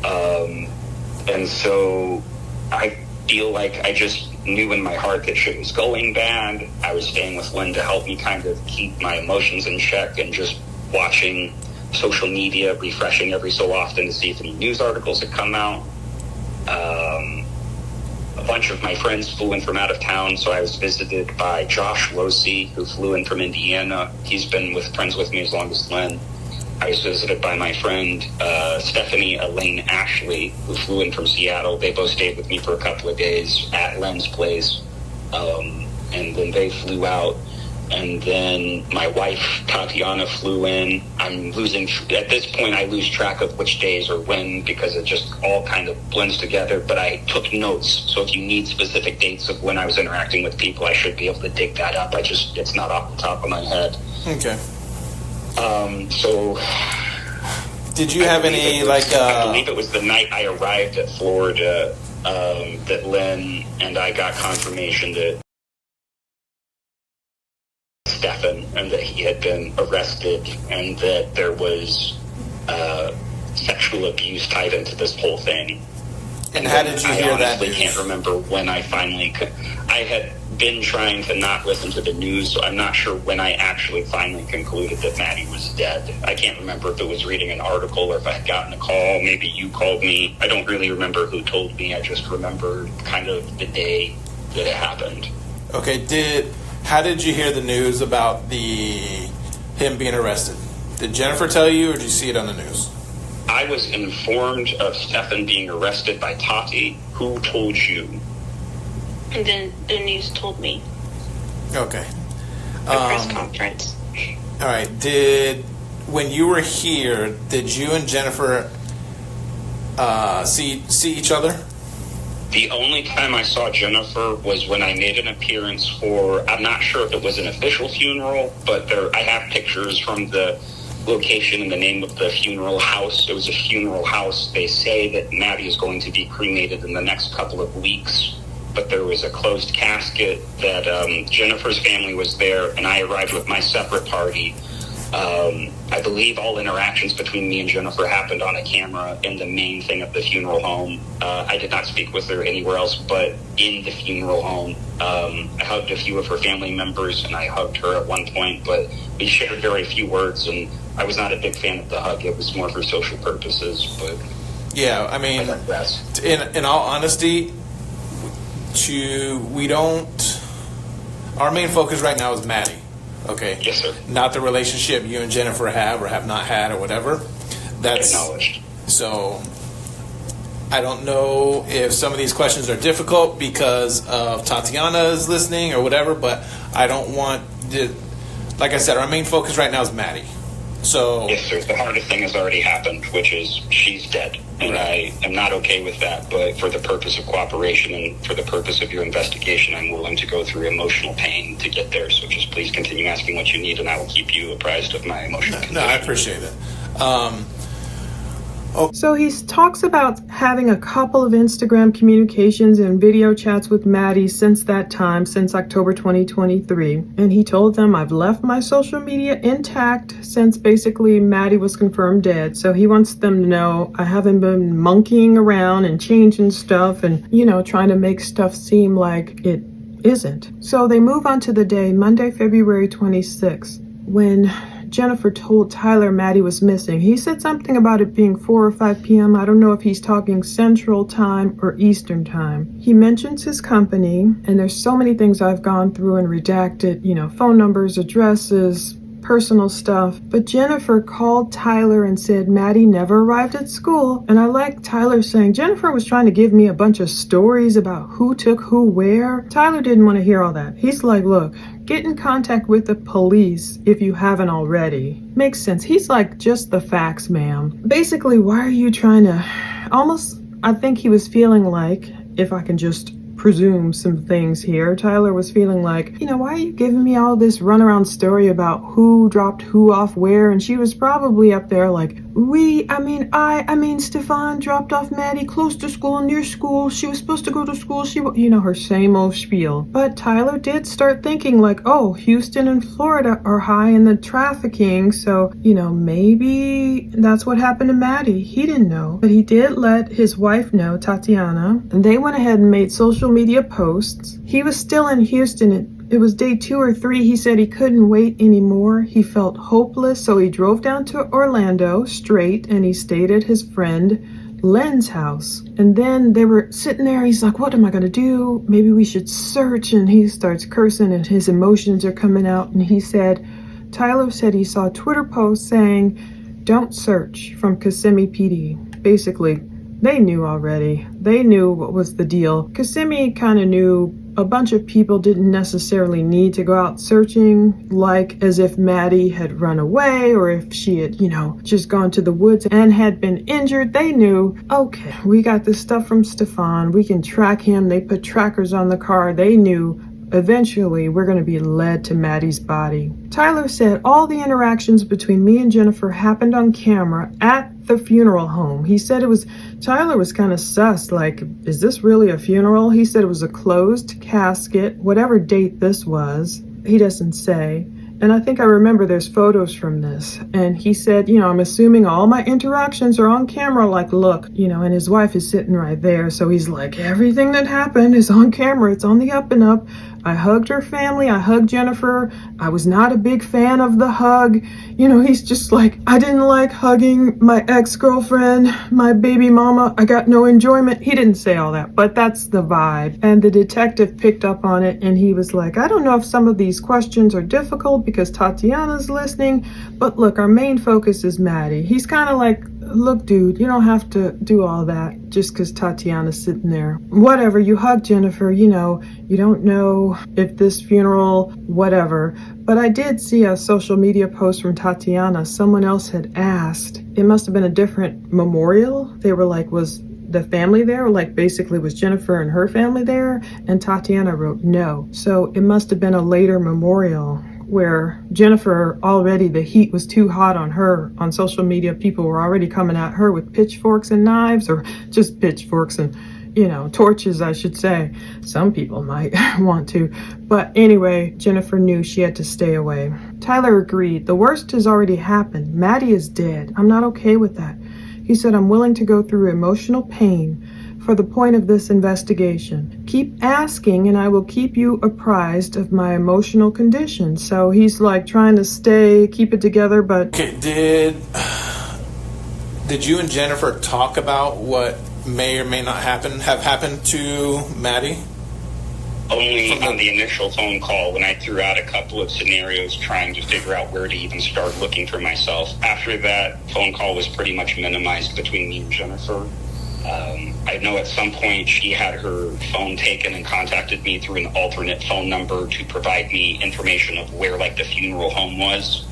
And so I feel like I just knew in my heart that shit was going bad. I was staying with Lynn to help me kind of keep my emotions in check, and just watching social media, refreshing every so often to see if any news articles had come out. A bunch of my friends flew in from out of town, so I was visited by Josh Losey, who flew in from Indiana. He's been friends with me as long as Lynn. I was visited by my friend Stephanie Elaine Ashley, who flew in from Seattle. They both stayed with me for a couple of days at Len's place, and then they flew out. And then my wife, Tatiana, flew in. At this point, I lose track of which days or when because it just all kind of blends together. But I took notes. So if you need specific dates of when I was interacting with people, I should be able to dig that up. It's not off the top of my head. Okay. So... Did you have any, I believe it was the night I arrived at Florida that Len and I got confirmation that Stefan and that he had been arrested and that there was sexual abuse tied into this whole thing. And how did you hear that? I honestly can't remember when I finally I had been trying to not listen to the news, so I'm not sure when I actually finally concluded that Maddie was dead. I can't remember if it was reading an article or if I had gotten a call. Maybe you called me. I don't really remember who told me. I just remember kind of the day that it happened. Okay, how did you hear the news about him being arrested? Did Jennifer tell you, or did you see it on the news? I was informed of Stefan being arrested by Tati. Who told you? And then the news told me. Okay. The press conference. All right. When you were here, did you and Jennifer see each other? The only time I saw Jennifer was when I made an appearance for, I'm not sure if it was an official funeral, but I have pictures from the location and the name of the funeral house. It was a funeral house. They say that Maddie is going to be cremated in the next couple of weeks, but there was a closed casket that Jennifer's family was there, and I arrived with my separate party. I believe all interactions between me and Jennifer happened on a camera in the main thing of the funeral home. I did not speak with her anywhere else but in the funeral home. I hugged a few of her family members, and I hugged her at one point, but we shared very few words, and I was not a big fan of the hug. It was more for social purposes, but... Yeah, I mean, in all honesty, our main focus right now is Maddie. Okay. Yes, sir. Not the relationship you and Jennifer have or have not had or whatever. That's acknowledged. So I don't know if some of these questions are difficult because of Tatiana is listening or whatever, but I don't want to, like I said, our main focus right now is Maddie. So yes, sir. The hardest thing has already happened, which is she's dead. And I am not okay with that. But for the purpose of cooperation and for the purpose of your investigation, I'm willing to go through emotional pain to get there. So just please continue asking what you need, and I will keep you apprised of my emotional condition. No, I appreciate it. So he talks about having a couple of Instagram communications and video chats with Maddie since that time, since October 2023. And he told them, I've left my social media intact since basically Maddie was confirmed dead. So he wants them to know I haven't been monkeying around and changing stuff and, trying to make stuff seem like it isn't. So they move on to the day, Monday, February 26th, when Jennifer told Tyler Maddie was missing. He said something about it being 4 or 5 p.m. I don't know if he's talking Central Time or Eastern Time. He mentions his company, and there's so many things I've gone through and redacted, phone numbers, addresses, personal stuff. But Jennifer called Tyler and said Maddie never arrived at school. And I like Tyler saying, Jennifer was trying to give me a bunch of stories about who took who where. Tyler didn't want to hear all that. He's like, look, get in contact with the police if you haven't already. Makes sense. He's like, just the facts, ma'am. Basically, why are you trying to I think he was feeling like, if I can just presume some things here, Tyler was feeling like, why are you giving me all this runaround story about who dropped who off where? And she was probably up there like, Stefan dropped off Maddie close to school, near school. She was supposed to go to school. Her same old spiel. But Tyler did start thinking like, oh, Houston and Florida are high in the trafficking. So, maybe that's what happened to Maddie. He didn't know. But he did let his wife know, Tatiana. And they went ahead and made social media posts. He was still in Houston. It was day 2 or 3. He said he couldn't wait anymore. He felt hopeless, so he drove down to Orlando straight, and he stayed at his friend Len's house. And then they were sitting there. He's like, what am I going to do? Maybe we should search. And he starts cursing, and his emotions are coming out. And Tyler said he saw a Twitter post saying, Don't search from Kissimmee PD. Basically, they knew already. They knew what was the deal. Kissimmee kind of knew a bunch of people didn't necessarily need to go out searching, like as if Maddie had run away or if she had, just gone to the woods and had been injured. They knew, okay, we got this stuff from Stefan. We can track him. They put trackers on the car. They knew eventually we're going to be led to Maddie's body. Tyler said all the interactions between me and Jennifer happened on camera at the funeral home. He said Tyler was kind of sus, like, is this really a funeral? He said it was a closed casket, whatever date this was. He doesn't say. And I think I remember there's photos from this. And he said, I'm assuming all my interactions are on camera, like, look, and his wife is sitting right there. So he's like, everything that happened is on camera. It's on the up and up. I hugged her family. I hugged Jennifer. I was not a big fan of the hug. He's just like, I didn't like hugging my ex-girlfriend, my baby mama. I got no enjoyment. He didn't say all that, but that's the vibe. And the detective picked up on it and he was like, I don't know if some of these questions are difficult because Tatiana's listening, but look, our main focus is Maddie. He's kind of like, look, dude, you don't have to do all that just because Tatiana's sitting there. Whatever, you hug Jennifer, you don't know if this funeral, whatever. But I did see a social media post from Tatiana. Someone else had asked. It must have been a different memorial. They were like, was the family there? Like, basically, was Jennifer and her family there? And Tatiana wrote no. So it must have been a later memorial where Jennifer already, the heat was too hot on her on social media. People were already coming at her with pitchforks and knives, or just pitchforks and, torches, I should say. Some people might want to. But anyway, Jennifer knew she had to stay away. Tyler agreed. The worst has already happened. Maddie is dead. I'm not okay with that. He said, I'm willing to go through emotional pain for the point of this investigation. Keep asking and I will keep you apprised of my emotional condition. So he's like trying to keep it together, but... Okay, did you and Jennifer talk about what may or may not have happened to Maddie? Only on the initial phone call when I threw out a couple of scenarios trying to figure out where to even start looking for myself. After that phone call was pretty much minimized between me and Jennifer. I know at some point she had her phone taken and contacted me through an alternate phone number to provide me information of where the funeral home was.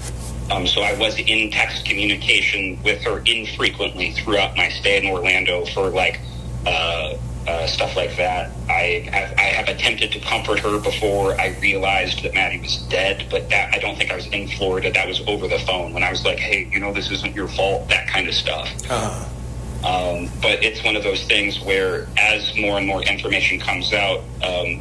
So I was in text communication with her infrequently throughout my stay in Orlando for stuff like that. I have attempted to comfort her before I realized that Maddie was dead, but that I don't think I was in Florida. That was over the phone when I was like, hey, this isn't your fault, that kind of stuff. But it's one of those things where as more and more information comes out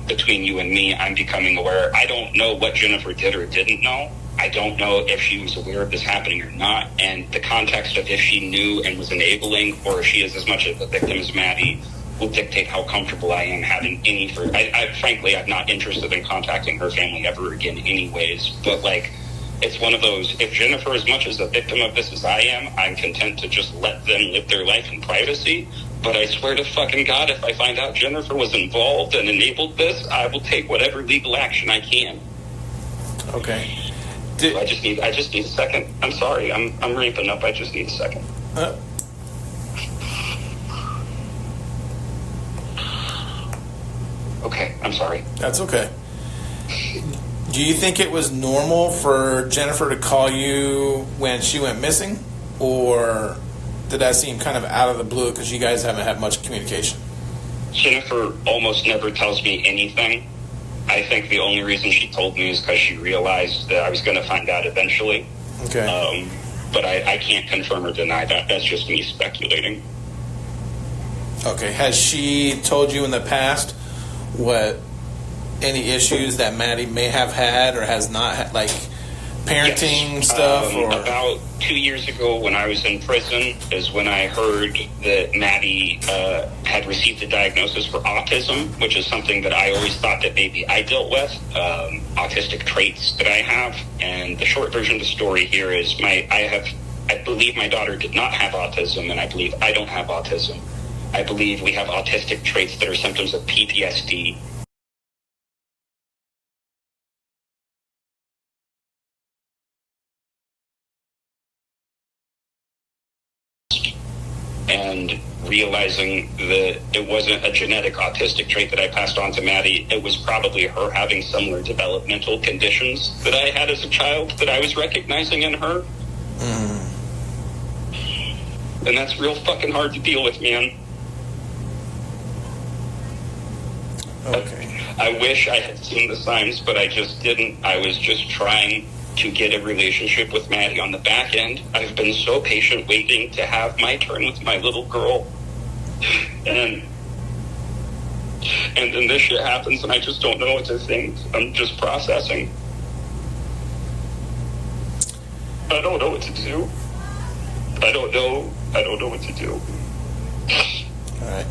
between you and me, I'm becoming aware. I don't know what Jennifer did or didn't know. I don't know if she was aware of this happening or not. And the context of if she knew and was enabling, or if she is as much of a victim as Maddie, will dictate how comfortable I am having any for. Frankly, I'm not interested in contacting her family ever again anyways. But it's one of those, if Jennifer is much as a victim of this as I am, I'm content to just let them live their life in privacy. But I swear to fucking God, if I find out Jennifer was involved and enabled this, I will take whatever legal action I can. Okay. I just need a second. I'm sorry. I'm ramping up. I just need a second. Okay, I'm sorry. That's okay. Do you think it was normal for Jennifer to call you when she went missing? Or did that seem kind of out of the blue because you guys haven't had much communication? Jennifer almost never tells me anything. I think the only reason she told me is because she realized that I was going to find out eventually. Okay. But I can't confirm or deny that. That's just me speculating. Okay. Has she told you in the past what any issues that Maddie may have had or has not had, like parenting stuff? Or about 2 years ago when I was in prison is when I heard that Maddie had received a diagnosis for autism, which is something that I always thought that maybe I dealt with, autistic traits that I have. And the short version of the story here is I believe my daughter did not have autism, and I believe I don't have autism. I believe we have autistic traits that are symptoms of PTSD. and realizing that it wasn't a genetic autistic trait that I passed on to Maddie. It was probably her having similar developmental conditions that I had as a child that I was recognizing in her. And that's real fucking hard to deal with, man. Okay. I wish I had seen the signs, but I just didn't. I was just trying to get a relationship with Maddie on the back end. I've been so patient waiting to have my turn with my little girl. And then this shit happens and I just don't know what to think. I'm just processing. I don't know what to do. I don't know what to do. All right.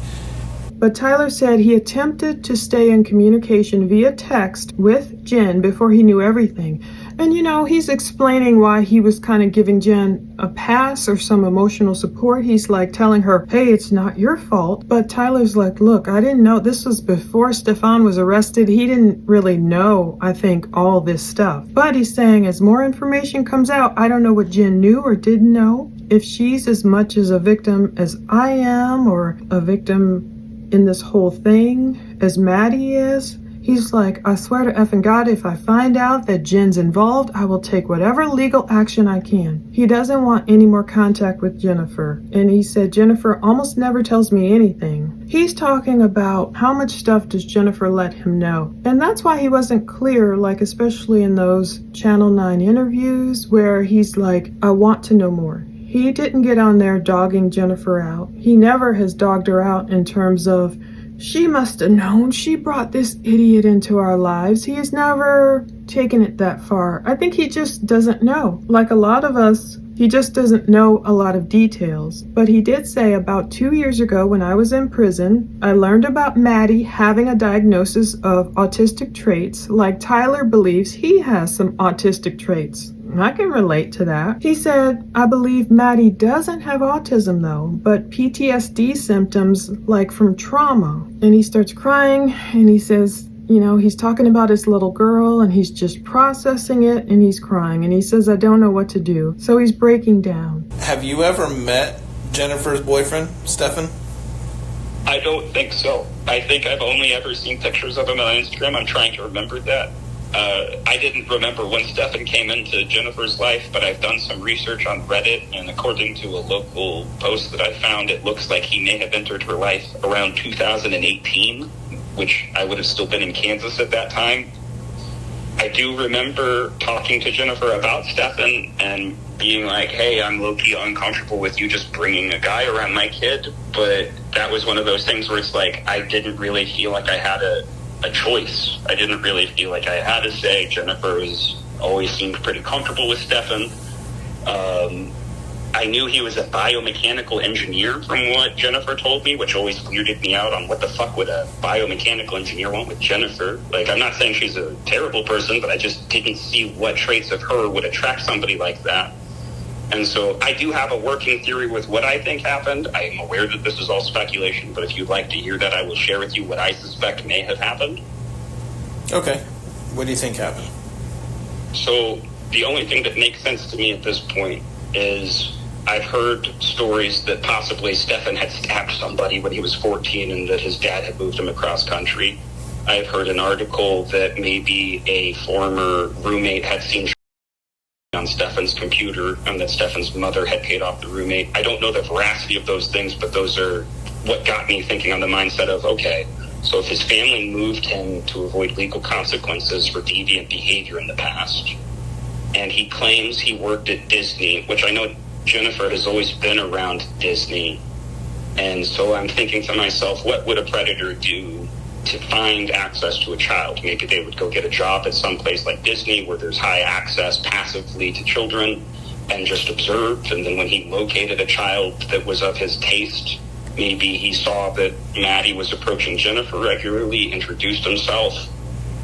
But Tyler said he attempted to stay in communication via text with Jen before he knew everything. And you know, he's explaining why he was kind of giving Jen a pass or some emotional support. He's like telling her, hey, it's not your fault. But Tyler's like, look, I didn't know. This was before Stefan was arrested. He didn't really know, I think, all this stuff. But he's saying as more information comes out, I don't know what Jen knew or didn't know. If she's as much as a victim as I am, or a victim in this whole thing as Maddie is. He's like, I swear to effing God, if I find out that Jen's involved, I will take whatever legal action I can. He doesn't want any more contact with Jennifer. And he said, Jennifer almost never tells me anything. He's talking about how much stuff does Jennifer let him know. And that's why he wasn't clear, like especially in those Channel 9 interviews where he's like, I want to know more. He didn't get on there dogging Jennifer out. He never has dogged her out in terms of, she must have known, she brought this idiot into our lives. He has never taken it that far. I think he just doesn't know. Like a lot of us, he just doesn't know a lot of details. But he did say about 2 years ago when I was in prison, I learned about Maddie having a diagnosis of autistic traits, like Tyler believes he has some autistic traits. I can relate to that. He said, I believe Maddie doesn't have autism though, but PTSD symptoms like from trauma. And he starts crying and he says, you know, he's talking about his little girl and he's just processing it and he's crying. And he says, I don't know what to do. So he's breaking down. Have you ever met Jennifer's boyfriend, Stefan? I don't think so. I think I've only ever seen pictures of him on Instagram. I'm trying to remember that. I didn't remember when Stefan came into Jennifer's life, but I've done some research on Reddit, and according to a local post that I found, it looks like he may have entered her life around 2018, which I would have still been in Kansas at that time. I do remember talking to Jennifer about Stefan and being like, hey, I'm low-key uncomfortable with you just bringing a guy around my kid, but that was one of those things where it's like I didn't really feel like I had a choice. I didn't really feel like I had to say. Jennifer always seemed pretty comfortable with Stefan. I knew he was a biomechanical engineer from what Jennifer told me, which always weirded me out on what the fuck would a biomechanical engineer want with Jennifer. Like, I'm not saying she's a terrible person, but I just didn't see what traits of her would attract somebody like that. And so I do have a working theory with what I think happened. I am aware that this is all speculation, but if you'd like to hear that, I will share with you what I suspect may have happened. Okay. What do you think happened? So the only thing that makes sense to me at this point is I've heard stories that possibly Stefan had stabbed somebody when he was 14 and that his dad had moved him across country. I've heard an article that maybe a former roommate had seen on Stefan's computer and that Stefan's mother had paid off the roommate. I don't know the veracity of those things, but those are what got me thinking on the mindset of, okay, so if his family moved him to avoid legal consequences for deviant behavior in the past, and he claims he worked at Disney, which I know Jennifer has always been around Disney, and so I'm thinking to myself, what would a predator do to find access to a child? Maybe they would go get a job at some place like Disney where there's high access passively to children and just observe. And then when he located a child that was of his taste, maybe he saw that Maddie was approaching Jennifer regularly, introduced himself.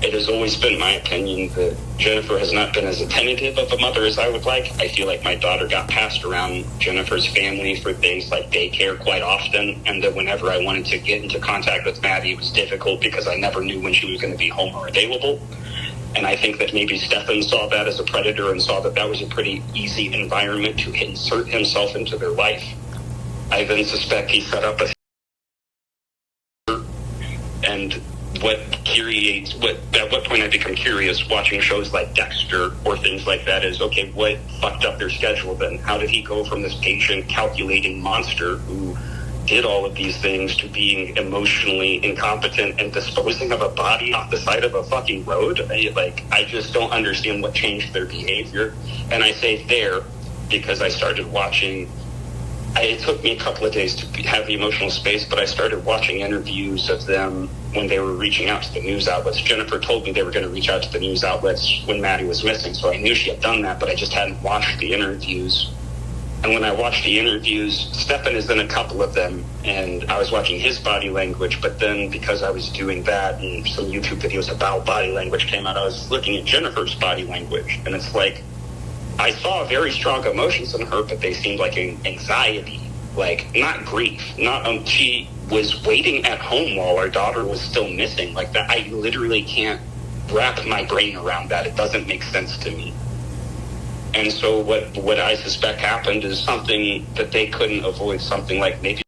It has always been my opinion that Jennifer has not been as attentive of a mother as I would like. I feel like my daughter got passed around Jennifer's family for things like daycare quite often, and that whenever I wanted to get into contact with Maddie, it was difficult because I never knew when she was going to be home or available. And I think that maybe Stefan saw that as a predator and saw that that was a pretty easy environment to insert himself into their life. I then suspect he set up a and at what point I become curious watching shows like Dexter or things like that is, okay, what fucked up their schedule then? How did he go from this patient calculating monster who did all of these things to being emotionally incompetent and disposing of a body off the side of a fucking road? I just don't understand what changed their behavior. And I say there because I started watching. It took me a couple of days to have the emotional space, but I started watching interviews of them when they were reaching out to the news outlets. Jennifer told me they were going to reach out to the news outlets when Maddie was missing, so I knew she had done that, but I just hadn't watched the interviews. And when I watched the interviews, Stefan is in a couple of them, and I was watching his body language, but then because I was doing that and some YouTube videos about body language came out, I was looking at Jennifer's body language, and it's like, I saw very strong emotions in her, but they seemed like anxiety, like not grief, not she was waiting at home while our daughter was still missing. Like that, I literally can't wrap my brain around that. It doesn't make sense to me. And so what I suspect happened is something that they couldn't avoid, something like maybe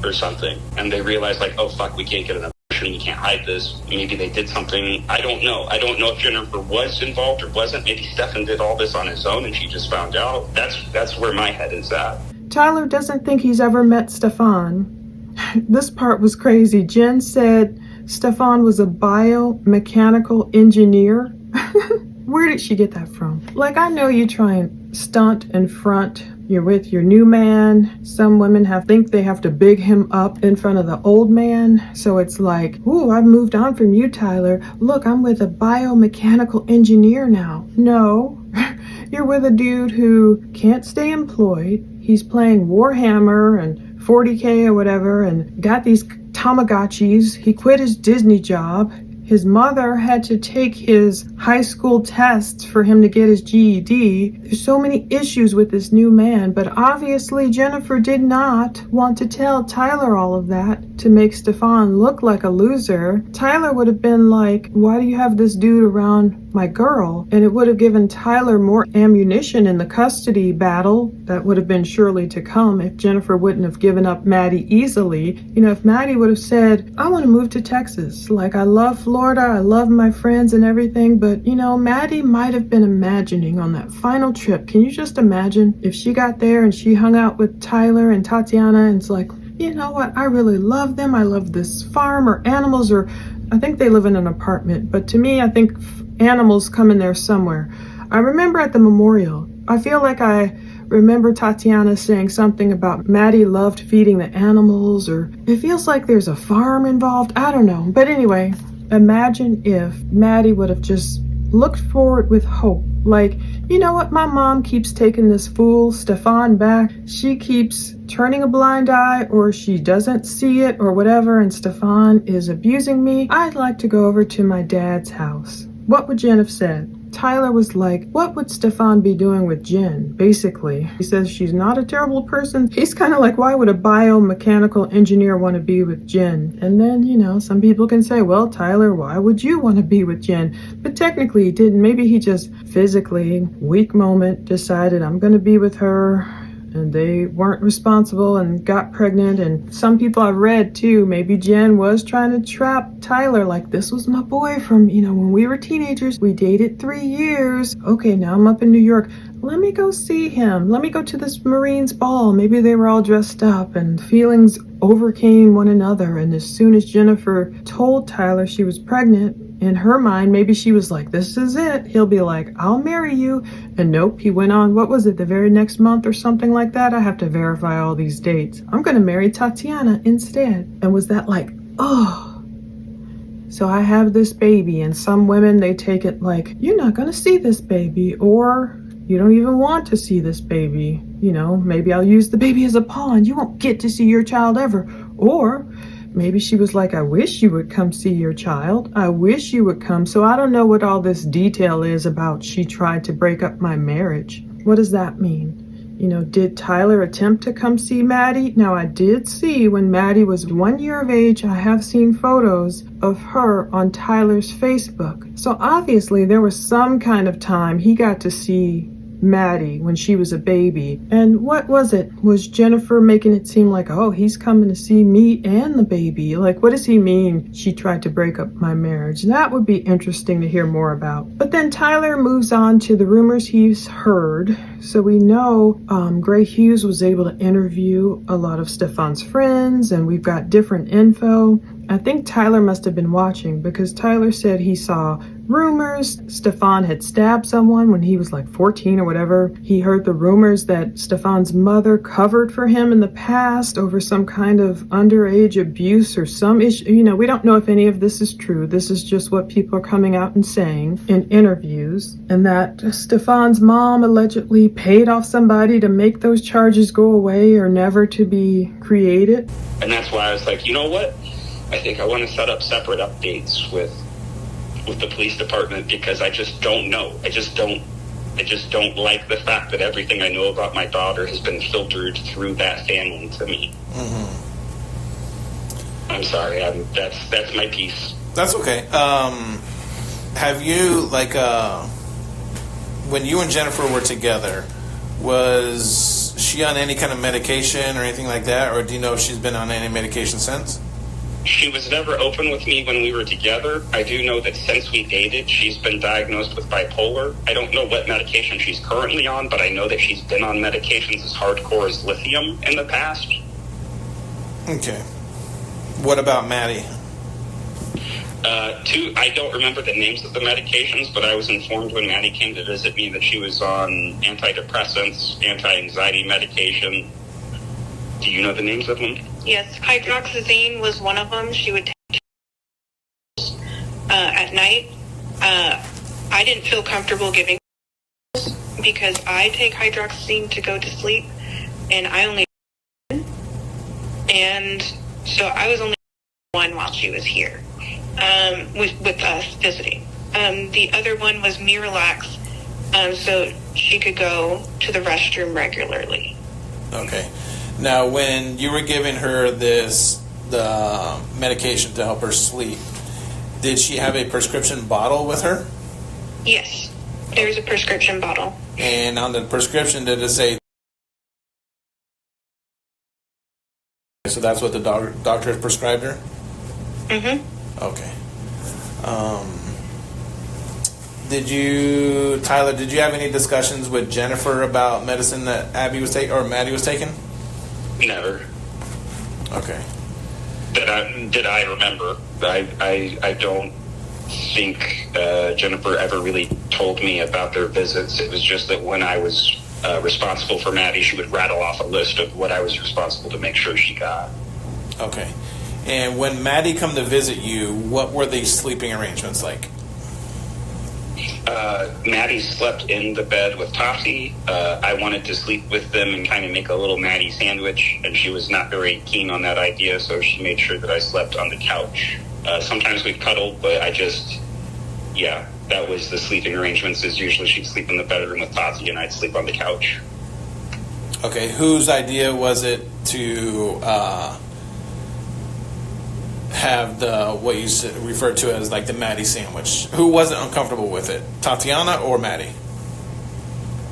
or something, and they realized like, oh fuck, we can't get an abortion, you can't hide this. Maybe they did something. I don't know if Jennifer was involved or wasn't. Maybe Stefan did all this on his own and she just found out. That's where my head is at. Tyler doesn't think he's ever met Stefan. This part was crazy. Jen said Stefan was a biomechanical engineer. Where did she get that from? Like, I know you try and stunt and front. You're with your new man. Some women think they have to big him up in front of the old man. So it's like, ooh, I've moved on from you, Tyler. Look, I'm with a biomechanical engineer now. No, you're with a dude who can't stay employed. He's playing Warhammer and 40K or whatever and got these Tamagotchis. He quit his Disney job. His mother had to take his high school tests for him to get his GED. There's so many issues with this new man, but obviously Jennifer did not want to tell Tyler all of that to make Stefan look like a loser. Tyler would have been like, why do you have this dude around my girl? And it would have given Tyler more ammunition in the custody battle that would have been surely to come if Jennifer wouldn't have given up Maddie easily. You know, if Maddie would have said, I want to move to Texas. Like, I love Florida, I love my friends and everything, but you know, Maddie might have been imagining on that final trip. Can you just imagine if she got there and she hung out with Tyler and Tatiana and it's like, you know what, I really love them. I love this farm or animals, or I think they live in an apartment, but to me, I think animals come in there somewhere. I remember at the memorial, I feel like I remember Tatiana saying something about Maddie loved feeding the animals, or it feels like there's a farm involved. I don't know. But anyway, imagine if Maddie would have just looked forward with hope. Like, you know what, my mom keeps taking this fool Stefan back. She keeps turning a blind eye, or she doesn't see it or whatever, and Stefan is abusing me. I'd like to go over to my dad's house. What would Jen have said? Tyler was like, what would Stefan be doing with Jen? Basically, he says she's not a terrible person. He's kind of like, why would a biomechanical engineer want to be with Jen? And then, you know, some people can say, well, Tyler, why would you want to be with Jen? But technically he didn't. Maybe he just physically, weak moment, decided I'm going to be with her. And they weren't responsible and got pregnant. And some people I've read too, maybe Jen was trying to trap Tyler, like, this was my boy from, you know, when we were teenagers. We dated 3 years. Okay, now I'm up in New York. Let me go see him. Let me go to this Marines ball. Maybe they were all dressed up and feelings overcame one another. And as soon as Jennifer told Tyler she was pregnant, in her mind, maybe she was like, this is it. He'll be like, I'll marry you. And nope, he went on, what was it, the very next month or something like that? I have to verify all these dates. I'm going to marry Tatiana instead. And was that like, oh, so I have this baby. And some women, they take it like, you're not going to see this baby, or you don't even want to see this baby. You know, maybe I'll use the baby as a pawn. You won't get to see your child ever. Or maybe she was like, I wish you would come see your child. I wish you would come. So I don't know what all this detail is about she tried to break up my marriage. What does that mean? You know, did Tyler attempt to come see Maddie? Now, I did see when Maddie was 1 year of age, I have seen photos of her on Tyler's Facebook. So obviously there was some kind of time he got to see Maddie when she was a baby. And what was it? Was Jennifer making it seem like, oh, he's coming to see me and the baby? Like, what does he mean she tried to break up my marriage? That would be interesting to hear more about. But then Tyler moves on to the rumors he's heard. So we know Gray Hughes was able to interview a lot of Stefan's friends, and we've got different info. I think Tyler must have been watching, because Tyler said he saw rumors Stefan had stabbed someone when he was like 14 or whatever. He heard the rumors that Stefan's mother covered for him in the past over some kind of underage abuse or some issue. You know, we don't know if any of this is true. This is just what people are coming out and saying in interviews. And that Stefan's mom allegedly paid off somebody to make those charges go away or never to be created. And that's why I was like, you know what? I think I want to set up separate updates with the police department, because I just don't know. I just don't like the fact that everything I know about my daughter has been filtered through that family to me. Mm-hmm. I'm sorry. That's my piece. That's okay. Have you, like, when you and Jennifer were together, was she on any kind of medication or anything like that, or do you know if she's been on any medication since? She was never open with me when we were together. I do know that since we dated, she's been diagnosed with bipolar. I don't know what medication she's currently on, but I know that she's been on medications as hardcore as lithium in the past. Okay. What about Maddie? I don't remember the names of the medications, but I was informed when Maddie came to visit me that she was on antidepressants, anti-anxiety medication. Do you know the names of them? Yes, hydroxyzine was one of them. She would take at night. I didn't feel comfortable giving because I take hydroxyzine to go to sleep, and I only and so I was only one while she was here with us visiting. The other one was Miralax, so she could go to the restroom regularly. Okay. Now, when you were giving her the medication to help her sleep, did she have a prescription bottle with her? Yes, there's a prescription bottle. And on the prescription, did it say? So that's what the doctor has prescribed her? Mm-hmm. Okay. Tyler, did you have any discussions with Jennifer about medicine that Abby was taking or Maddie was taking? Never. Okay. Did I remember? I don't think Jennifer ever really told me about their visits. It was just that when I was responsible for Maddie, she would rattle off a list of what I was responsible to make sure she got. Okay. And when Maddie come to visit you, what were the sleeping arrangements like? Maddie slept in the bed with Topsy. I wanted to sleep with them and kind of make a little Maddie sandwich, and she was not very keen on that idea, so she made sure that I slept on the couch. Sometimes we'd cuddle, but that was the sleeping arrangements. Is usually she'd sleep in the bedroom with Topsy, and I'd sleep on the couch. Okay, whose idea was it to have what you referred to as like the Maddie sandwich? Who wasn't uncomfortable with it, Tatiana or Maddie?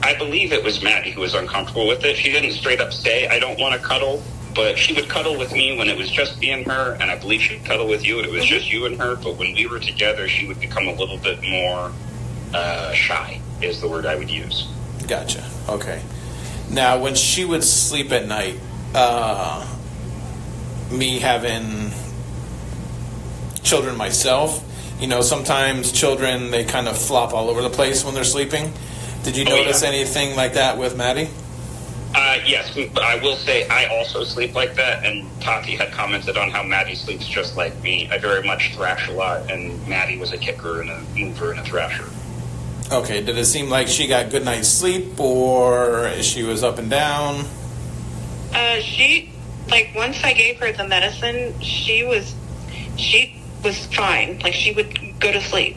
I believe it was Maddie who was uncomfortable with it. She didn't straight up say, I don't want to cuddle, but she would cuddle with me when it was just me and her, and I believe she'd cuddle with you when it was just you and her, but when we were together, she would become a little bit more shy, is the word I would use. Gotcha. Okay. Now, when she would sleep at night, me having children myself, sometimes children, they kind of flop all over the place when they're sleeping. Did you notice anything like that with Maddie? Yes, but I will say I also sleep like that, and Tati had commented on how Maddie sleeps just like me. I very much thrash a lot, and Maddie was a kicker and a mover and a thrasher. Okay, did it seem like she got good night's sleep, or she was up and down? She, once I gave her the medicine, she was fine. She would go to sleep.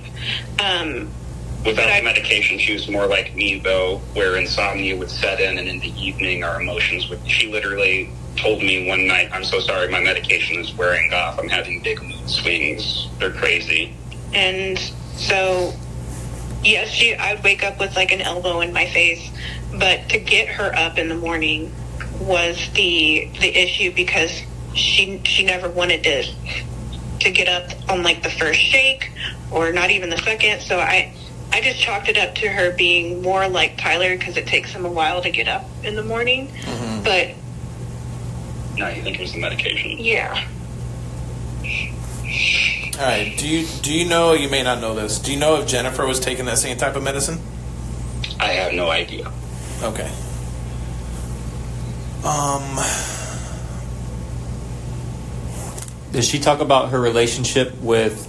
Without the medication, she was more like me, though, where insomnia would set in, and in the evening, our emotions would... She literally told me one night, I'm so sorry, my medication is wearing off. I'm having big mood swings. They're crazy. And so Yes, I would wake up with like an elbow in my face, but to get her up in the morning was the issue, because she never wanted to get up on like the first shake or not even the second. So I just chalked it up to her being more like Tyler, because it takes him a while to get up in the morning. Mm-hmm. But No, you think it was the medication? yeah. All right. Do you know? You may not know this. Do you know if Jennifer was taking that same type of medicine? I have no idea. Okay. Does she talk about her relationship with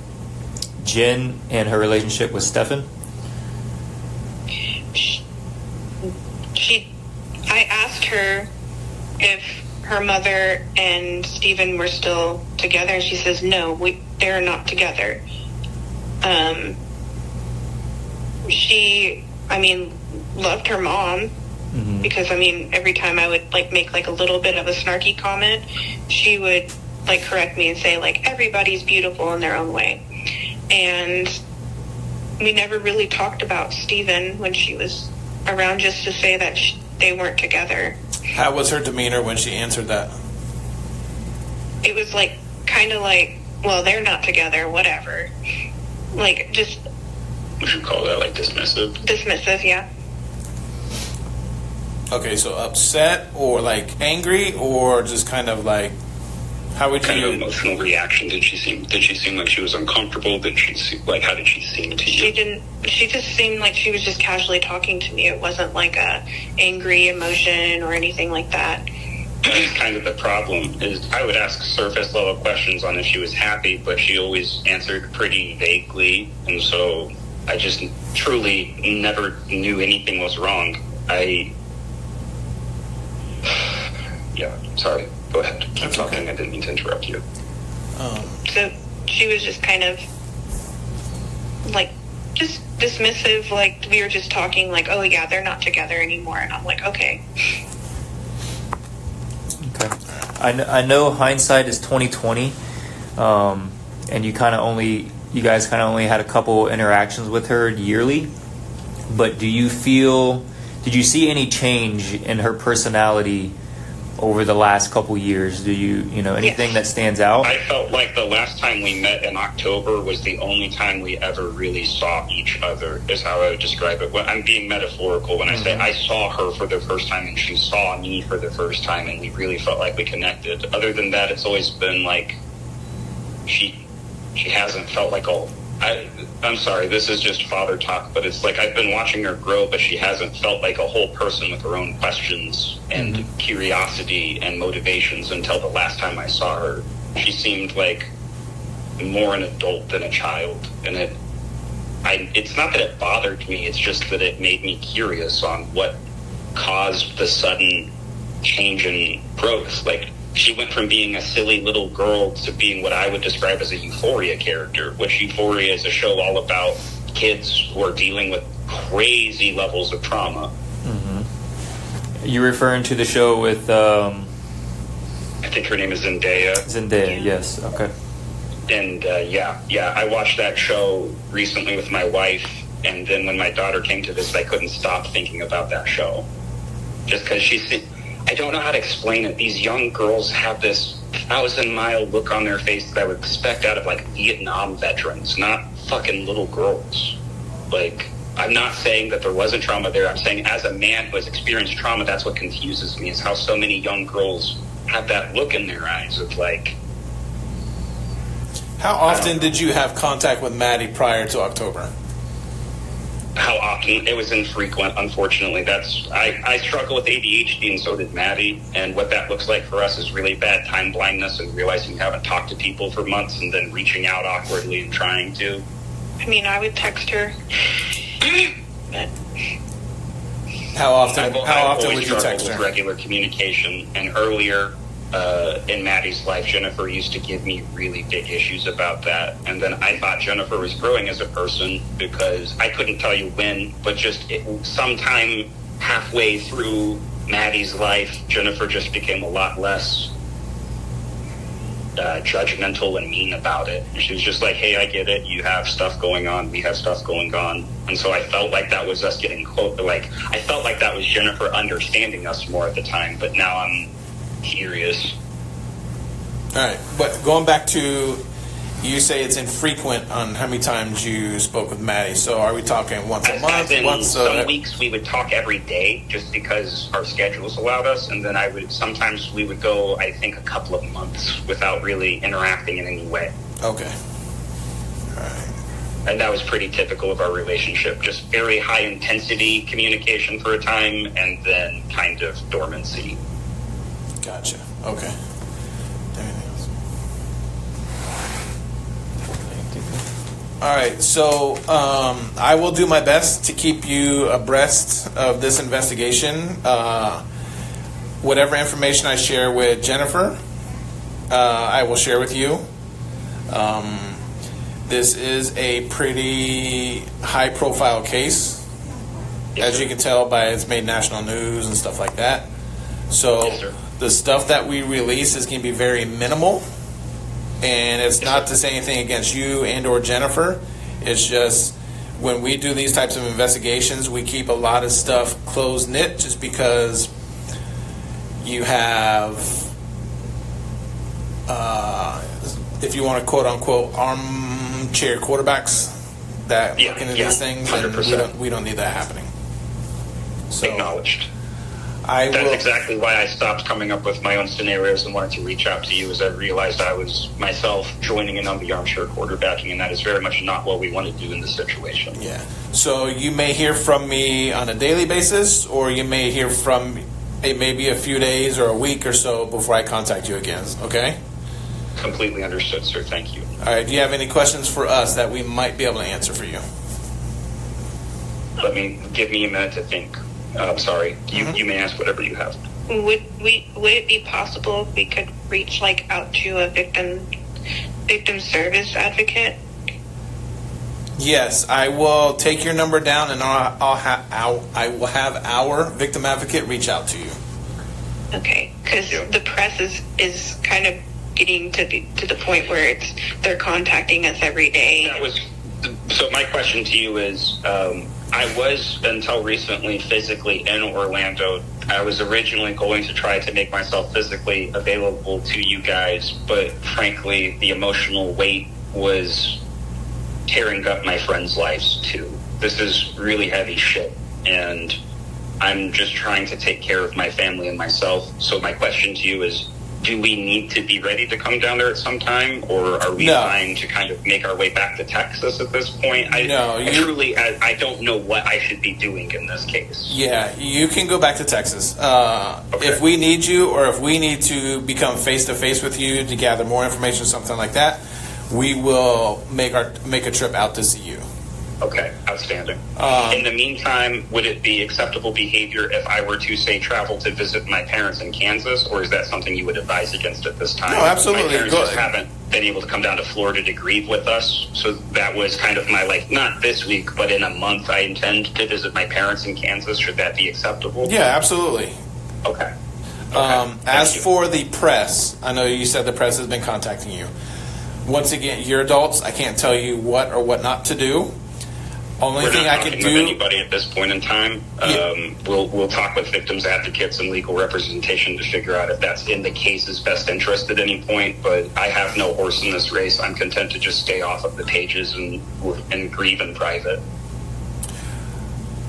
Jen and her relationship with Stefan? I asked her if her mother and Stephen were still together, and she says no, they're not together. She, loved her mom, because every time I would like make like a little bit of a snarky comment, she would like correct me and say like everybody's beautiful in their own way. And we never really talked about Stephen when she was around, just to say that they weren't together. How was her demeanor when she answered that? It was like kind of like, well, they're not together, whatever. Like just Would you call that like dismissive? dismissive, yeah. Okay, so upset or like angry or just kind of like, how would Kind of you? emotional reaction. Did she seem like she was uncomfortable? Did she seem like, how did she seem to you? She just seemed like she was just casually talking to me. It wasn't like a angry emotion or anything like that. That's kind of the problem. Is I would ask surface level questions on if she was happy, but she always answered pretty vaguely, and so I just truly never knew anything was wrong. Yeah, sorry. Go ahead. Keep That's talking. okay. I didn't mean to interrupt you. So she was just kind of like just dismissive, like we were just talking like, oh yeah, they're not together anymore. And I'm like, okay. Okay. I know hindsight is 20/20, and you guys kind of only had a couple interactions with her yearly. But did you see any change in her personality over the last couple years? Do you anything that stands out? I felt like the last time we met in October was the only time we ever really saw each other, is how I would describe it. When I'm being metaphorical when I say I saw her for the first time and she saw me for the first time, and we really felt like we connected. Other than that, it's always been like she hasn't felt like I'm sorry, this is just father talk, but it's like I've been watching her grow, but she hasn't felt like a whole person with her own questions and curiosity and motivations until the last time I saw her. She seemed like more an adult than a child, and it's not that it bothered me, it's just that it made me curious on what caused the sudden change in growth. Like, she went from being a silly little girl to being what I would describe as a Euphoria character, which Euphoria is a show all about kids who are dealing with crazy levels of trauma. You're referring to the show with I think her name is Zendaya. Zendaya, yes. Okay. And I watched that show recently with my wife, and then when my daughter came to visit, I couldn't stop thinking about that show. Just because I don't know how to explain it. These young girls have this 1,000-mile look on their face that I would expect out of like Vietnam veterans, not fucking little girls. Like, I'm not saying that there wasn't trauma there. I'm saying as a man who has experienced trauma, that's what confuses me, is how so many young girls have that look in their eyes of like. How often did you have contact with Maddie prior to October? How often? It was infrequent, unfortunately. I struggle with ADHD, and so did Maddie, and what that looks like for us is really bad time blindness and realizing you haven't talked to people for months and then reaching out awkwardly and trying to. I would text her. But How often? I've How often always would you struggled text with her? regular communication, and earlier in Maddie's life, Jennifer used to give me really big issues about that, and then I thought Jennifer was growing as a person because I couldn't tell you when, but sometime halfway through Maddie's life, Jennifer just became a lot less judgmental and mean about it. She was just like, hey, I get it. You have stuff going on. We have stuff going on. And so I felt like that was us getting close. Like, I felt like that was Jennifer understanding us more at the time, but now I'm curious. All right, but going back to, you say it's infrequent on how many times you spoke with Maddie. So are we talking once a month? Some weeks we would talk every day just because our schedules allowed us, and then sometimes we would go, I think, a couple of months without really interacting in any way. Okay. All right. And that was pretty typical of our relationship. Just very high intensity communication for a time, and then kind of dormancy. Gotcha. Okay. Anything else? All right, so I will do my best to keep you abreast of this investigation. Whatever information I share with Jennifer, I will share with you. This is a pretty high-profile case, as you can tell by it's made national news and stuff like that. So the stuff that we release is going to be very minimal. And it's not to say anything against you and or Jennifer. It's just when we do these types of investigations, we keep a lot of stuff close-knit just because you have, if you want to quote-unquote, armchair quarterbacks that look into these things, and we don't need that happening. So, acknowledged. That's exactly why I stopped coming up with my own scenarios and wanted to reach out to you, as I realized I was myself joining in on the armchair quarterbacking, and that is very much not what we want to do in this situation. Yeah. So you may hear from me on a daily basis, or you may hear from maybe a few days or a week or so before I contact you again, okay? Completely understood, sir. Thank you. All right. Do you have any questions for us that we might be able to answer for you? Give me a minute to think. I'm sorry. You may ask whatever you have. Would it be possible if we could reach out to a victim service advocate? Yes, I will take your number down, and I will have our victim advocate reach out to you. Okay, because the press is kind of getting to the point where they're contacting us every day. So my question to you is, I was, until recently, physically in Orlando. I was originally going to try to make myself physically available to you guys, but frankly, the emotional weight was tearing up my friends' lives too. This is really heavy shit, and I'm just trying to take care of my family and myself. So my question to you is, do we need to be ready to come down there at some time, or are we trying to kind of make our way back to Texas at this point? I don't know what I should be doing in this case. Yeah, you can go back to Texas. If we need you, or if we need to become face-to-face with you to gather more information, something like that, we will make a trip out to see you. Okay, outstanding. In the meantime, would it be acceptable behavior if I were to, say, travel to visit my parents in Kansas, or is that something you would advise against at this time? No, absolutely. My parents just haven't been able to come down to Florida to grieve with us, so that was kind of my, not this week, but in a month, I intend to visit my parents in Kansas. Should that be acceptable? Yeah, absolutely. Okay. As for the press, I know you said the press has been contacting you. Once again, you're adults. I can't tell you what or what not to do. Only We're thing not I can talking do. with anybody at this point in time. We'll talk with victims advocates and legal representation to figure out if that's in the case's best interest at any point. But I have no horse in this race. I'm content to just stay off of the pages and grieve in private.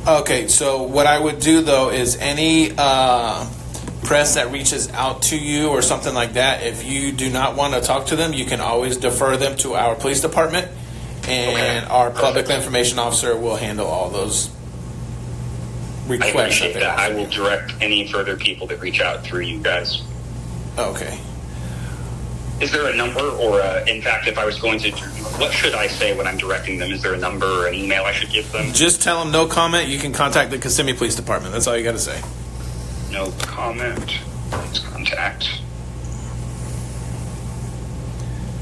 Okay, so what I would do though is any press that reaches out to you or something like that, if you do not want to talk to them, you can always defer them to our police department. And our public information officer will handle all those requests. I appreciate that. I will direct any further people that reach out through you guys. Okay. Is there a number, or in fact, if I was going to, what should I say when I'm directing them? Is there a number or an email I should give them? Just tell them no comment. You can contact the Kissimmee Police Department. That's all you got to say. No comment. Please contact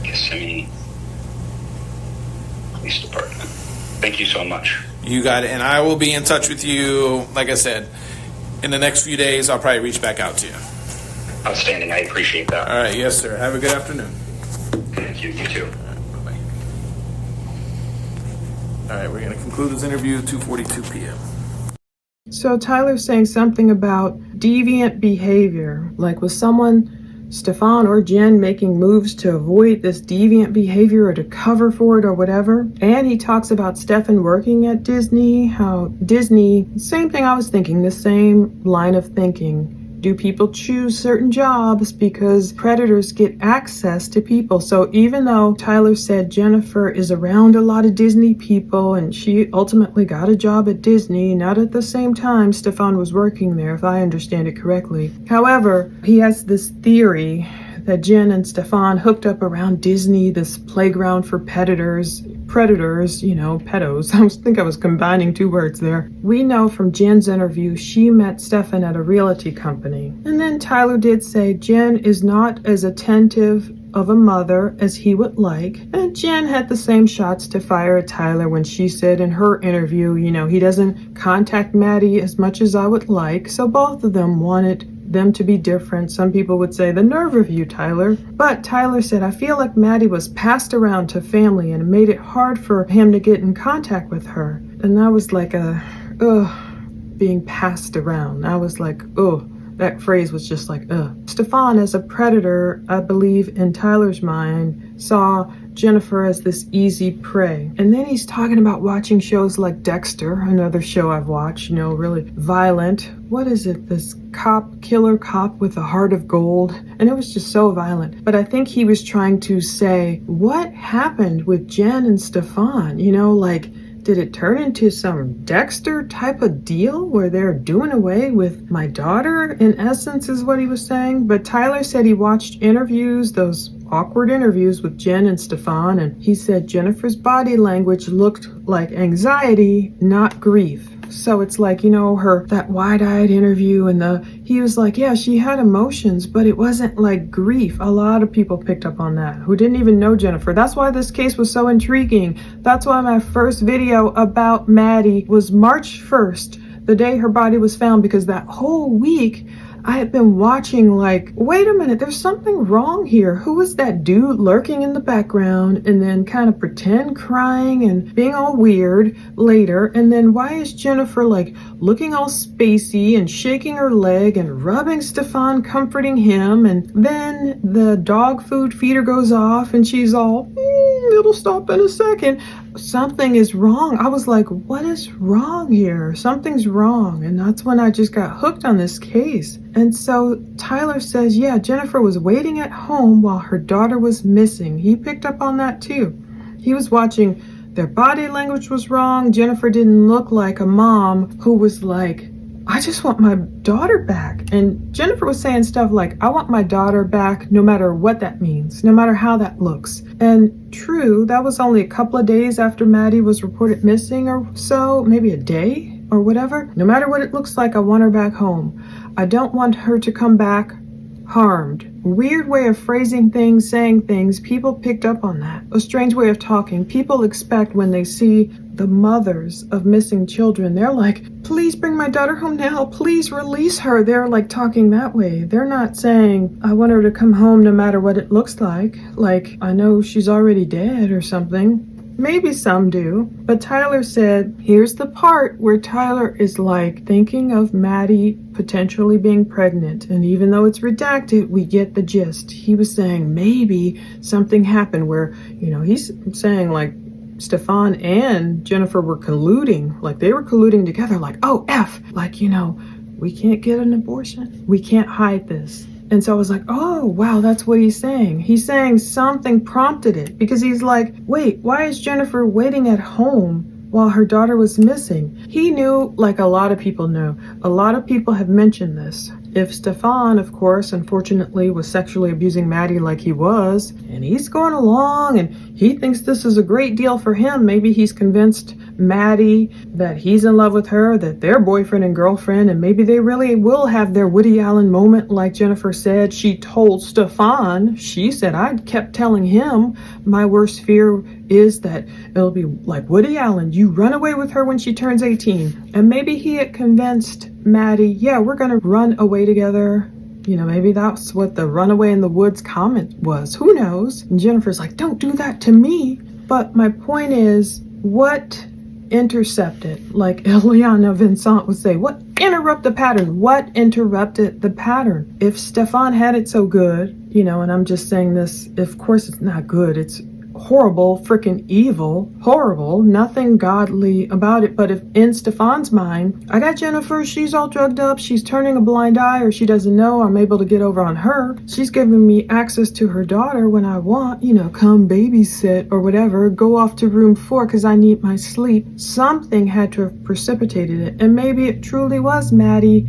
Kissimmee Police Department. Thank you so much. You got it. And I will be in touch with you, like I said, in the next few days. I'll probably reach back out to you. Outstanding. I appreciate that. All right. Yes, sir. Have a good afternoon. Thank you. You too. Bye-bye. All right, we're going to conclude this interview at 2:42 p.m. So Tyler's saying something about deviant behavior, like was someone, Stefan or Jen, making moves to avoid this deviant behavior or to cover for it or whatever. And he talks about Stefan working at Disney, how Disney, same thing I was thinking, the same line of thinking. Do people choose certain jobs because predators get access to people? So even though Tyler said Jennifer is around a lot of Disney people and she ultimately got a job at Disney, not at the same time Stefan was working there, if I understand it correctly. However, he has this theory that Jen and Stefan hooked up around Disney, this playground for predators, pedos. I think I was combining two words there. We know from Jen's interview, she met Stefan at a realty company. And then Tyler did say Jen is not as attentive of a mother as he would like. And Jen had the same shots to fire at Tyler when she said in her interview, he doesn't contact Maddie as much as I would like. So both of them wanted them to be different. Some people would say, the nerve of you, Tyler. But Tyler said, I feel like Maddie was passed around to family and it made it hard for him to get in contact with her. And that was like being passed around. I was like, that phrase was just like, Stefan, as a predator, I believe in Tyler's mind, saw Jennifer as this easy prey. And then he's talking about watching shows like Dexter, another show I've watched, really violent. What is it? This killer cop with a heart of gold. And it was just so violent. But I think he was trying to say, what happened with Jen and Stefan? Did it turn into some Dexter type of deal where they're doing away with my daughter, in essence, is what he was saying? But Tyler said he watched interviews, those awkward interviews with Jen and Stefan, and he said Jennifer's body language looked like anxiety, not grief. So it's like, that wide-eyed interview and he was like, yeah, she had emotions, but it wasn't like grief. A lot of people picked up on that who didn't even know Jennifer. That's why this case was so intriguing. That's why my first video about Maddie was March 1st, the day her body was found, because that whole week I had been watching wait a minute, there's something wrong here. Who was that dude lurking in the background and then kind of pretend crying and being all weird later? And then why is Jennifer looking all spacey and shaking her leg and rubbing Stefan, comforting him? And then the dog food feeder goes off and she's all, it'll stop in a second. Something is wrong. I was like, what is wrong here? Something's wrong. And that's when I just got hooked on this case. And so Tyler says, yeah, Jennifer was waiting at home while her daughter was missing. He picked up on that too. He was watching, their body language was wrong. Jennifer didn't look like a mom who was like, I just want my daughter back. And Jennifer was saying stuff like, I want my daughter back no matter what that means, no matter how that looks. And true, that was only a couple of days after Maddie was reported missing or so, maybe a day or whatever. No matter what it looks like, I want her back home. I don't want her to come back harmed. Weird way of phrasing things, saying things. People picked up on that. A strange way of talking. People expect when they see the mothers of missing children, they're like, please bring my daughter home now. Please release her. They're talking that way. They're not saying, I want her to come home no matter what it looks like. I know she's already dead or something. Maybe some do, but Tyler said, here's the part where Tyler is thinking of Maddie potentially being pregnant. And even though it's redacted, we get the gist. He was saying maybe something happened where, he's saying Stefan and Jennifer were colluding, they were colluding together, we can't get an abortion. We can't hide this. And so I was like, oh, wow, that's what he's saying. He's saying something prompted it because he's like, wait, why is Jennifer waiting at home while her daughter was missing? He knew, a lot of people know. A lot of people have mentioned this. If Stefan, of course, unfortunately, was sexually abusing Maddie like he was, and he's going along and he thinks this is a great deal for him, maybe he's convinced Maddie that he's in love with her, that they're boyfriend and girlfriend, and maybe they really will have their Woody Allen moment like Jennifer said. She told Stefan, she said, I kept telling him my worst fear is that it'll be like Woody Allen. You run away with her when she turns 18. And maybe he had convinced Maddie, yeah, we're going to run away together. maybe that's what the runaway in the woods comment was. Who knows? And Jennifer's like, don't do that to me. But my point is, what intercepted? Like Eliana Vincent would say, what interrupt the pattern? What interrupted the pattern? If Stefan had it so good, and I'm just saying this, of course it's not good. It's horrible, freaking evil, horrible, nothing godly about it. But if in Stefan's mind, I got Jennifer, she's all drugged up, she's turning a blind eye, or she doesn't know, I'm able to get over on her. She's giving me access to her daughter when I want, come babysit or whatever, go off to room 4 because I need my sleep. Something had to have precipitated it. And maybe it truly was Maddie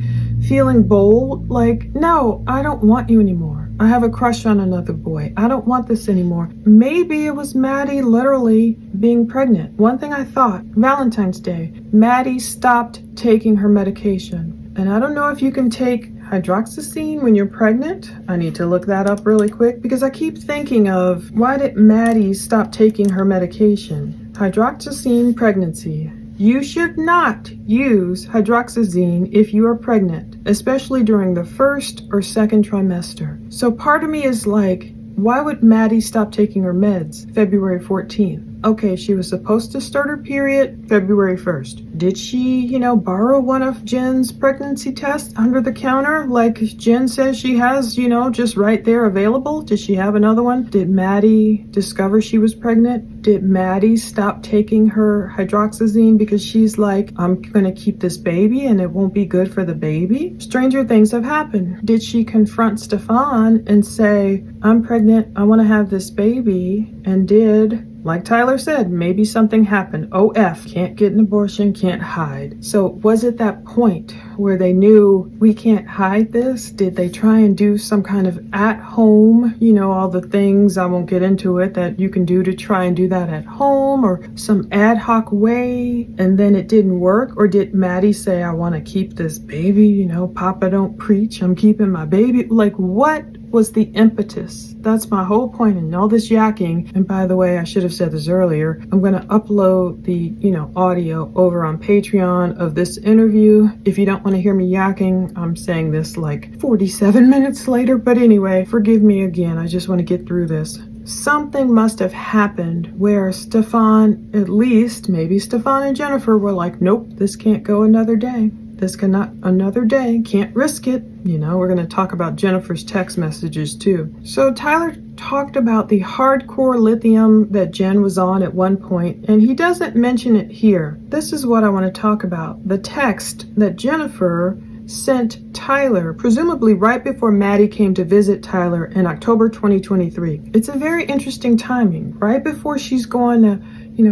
feeling bold, like, no, I don't want you anymore. I have a crush on another boy. I don't want this anymore. Maybe it was Maddie literally being pregnant. One thing I thought, Valentine's Day, Maddie stopped taking her medication. And I don't know if you can take hydroxyzine when you're pregnant. I need to look that up really quick because I keep thinking of, why did Maddie stop taking her medication? Hydroxyzine pregnancy. You should not use hydroxyzine if you are pregnant, especially during the first or second trimester. So part of me is like, why would Maddie stop taking her meds February 14th? Okay, she was supposed to start her period February 1st. Did she, borrow one of Jen's pregnancy tests under the counter like Jen says she has, just right there available? Did she have another one? Did Maddie discover she was pregnant? Did Maddie stop taking her hydroxyzine because she's like, I'm going to keep this baby and it won't be good for the baby? Stranger things have happened. Did she confront Stefan and say, I'm pregnant, I want to have this baby? And did, like Tyler said, maybe something happened. OF, can't get an abortion, can't hide. So was it that point where they knew we can't hide this? Did they try and do some kind of at home, all the things, I won't get into it, that you can do to try and do that at home, or some ad hoc way, and then it didn't work? Or did Maddie say, I want to keep this baby, Papa don't preach, I'm keeping my baby? Like, what was the impetus? That's my whole point in all this yakking. And by the way, I should have said this earlier, I'm going to upload the, audio over on Patreon of this interview. If you don't want to hear me yakking, I'm saying this like 47 minutes later. But anyway, forgive me again. I just want to get through this. Something must have happened where Stefan, at least, maybe Stefan and Jennifer were like, nope, this can't go another day. This cannot, another day, can't risk it. We're going to talk about Jennifer's text messages too. So Tyler talked about the hardcore lithium that Jen was on at one point, and he doesn't mention it here. This is what I want to talk about. The text that Jennifer sent Tyler, presumably right before Maddie came to visit Tyler in October 2023. It's a very interesting timing, right before she's going to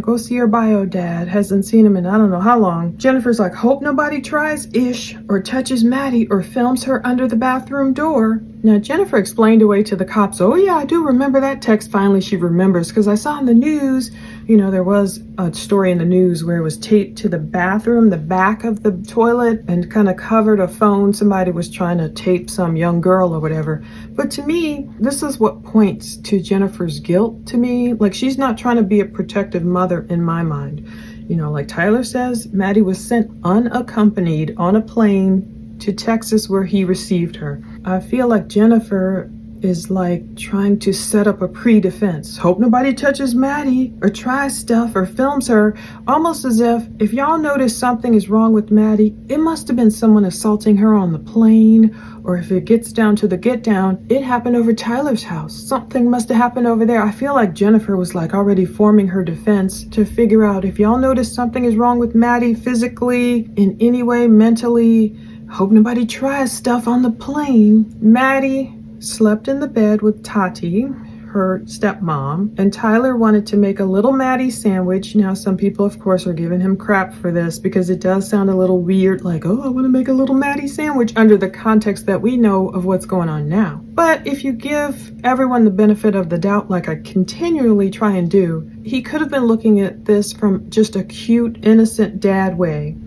go see her bio dad, hasn't seen him in I don't know how long. Jennifer's like, hope nobody tries ish or touches Maddie or films her under the bathroom door. Now, Jennifer explained away to the cops, oh yeah, I do remember that text. Finally, she remembers, because I saw in the news, there was a story in the news where it was taped to the bathroom, the back of the toilet, and kind of covered a phone. Somebody was trying to tape some young girl or whatever. But to me, this is what points to Jennifer's guilt to me. Like, she's not trying to be a protective mother in my mind. Like Tyler says, Maddie was sent unaccompanied on a plane to Texas where he received her. I feel like Jennifer is like trying to set up a pre-defense. Hope nobody touches Maddie or tries stuff or films her, almost as if y'all notice something is wrong with Maddie, it must have been someone assaulting her on the plane, or if it gets down to the get down, it happened over Tyler's house. Something must have happened over there. I feel like Jennifer was like already forming her defense to figure out if y'all notice something is wrong with Maddie physically, in any way, mentally, hope nobody tries stuff on the plane. Maddie slept in the bed with Tati, her stepmom, and Tyler wanted to make a little Maddie sandwich. Now, some people, of course, are giving him crap for this because it does sound a little weird, like, oh, I want to make a little Maddie sandwich under the context that we know of what's going on now. But if you give everyone the benefit of the doubt, like I continually try and do, he could have been looking at this from just a cute, innocent dad way.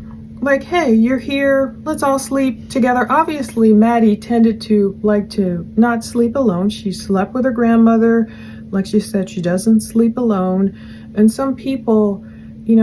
Like, hey, you're here, let's all sleep together. Obviously, Maddie tended to like to not sleep alone. She slept with her grandmother. Like she said, she doesn't sleep alone. And some people,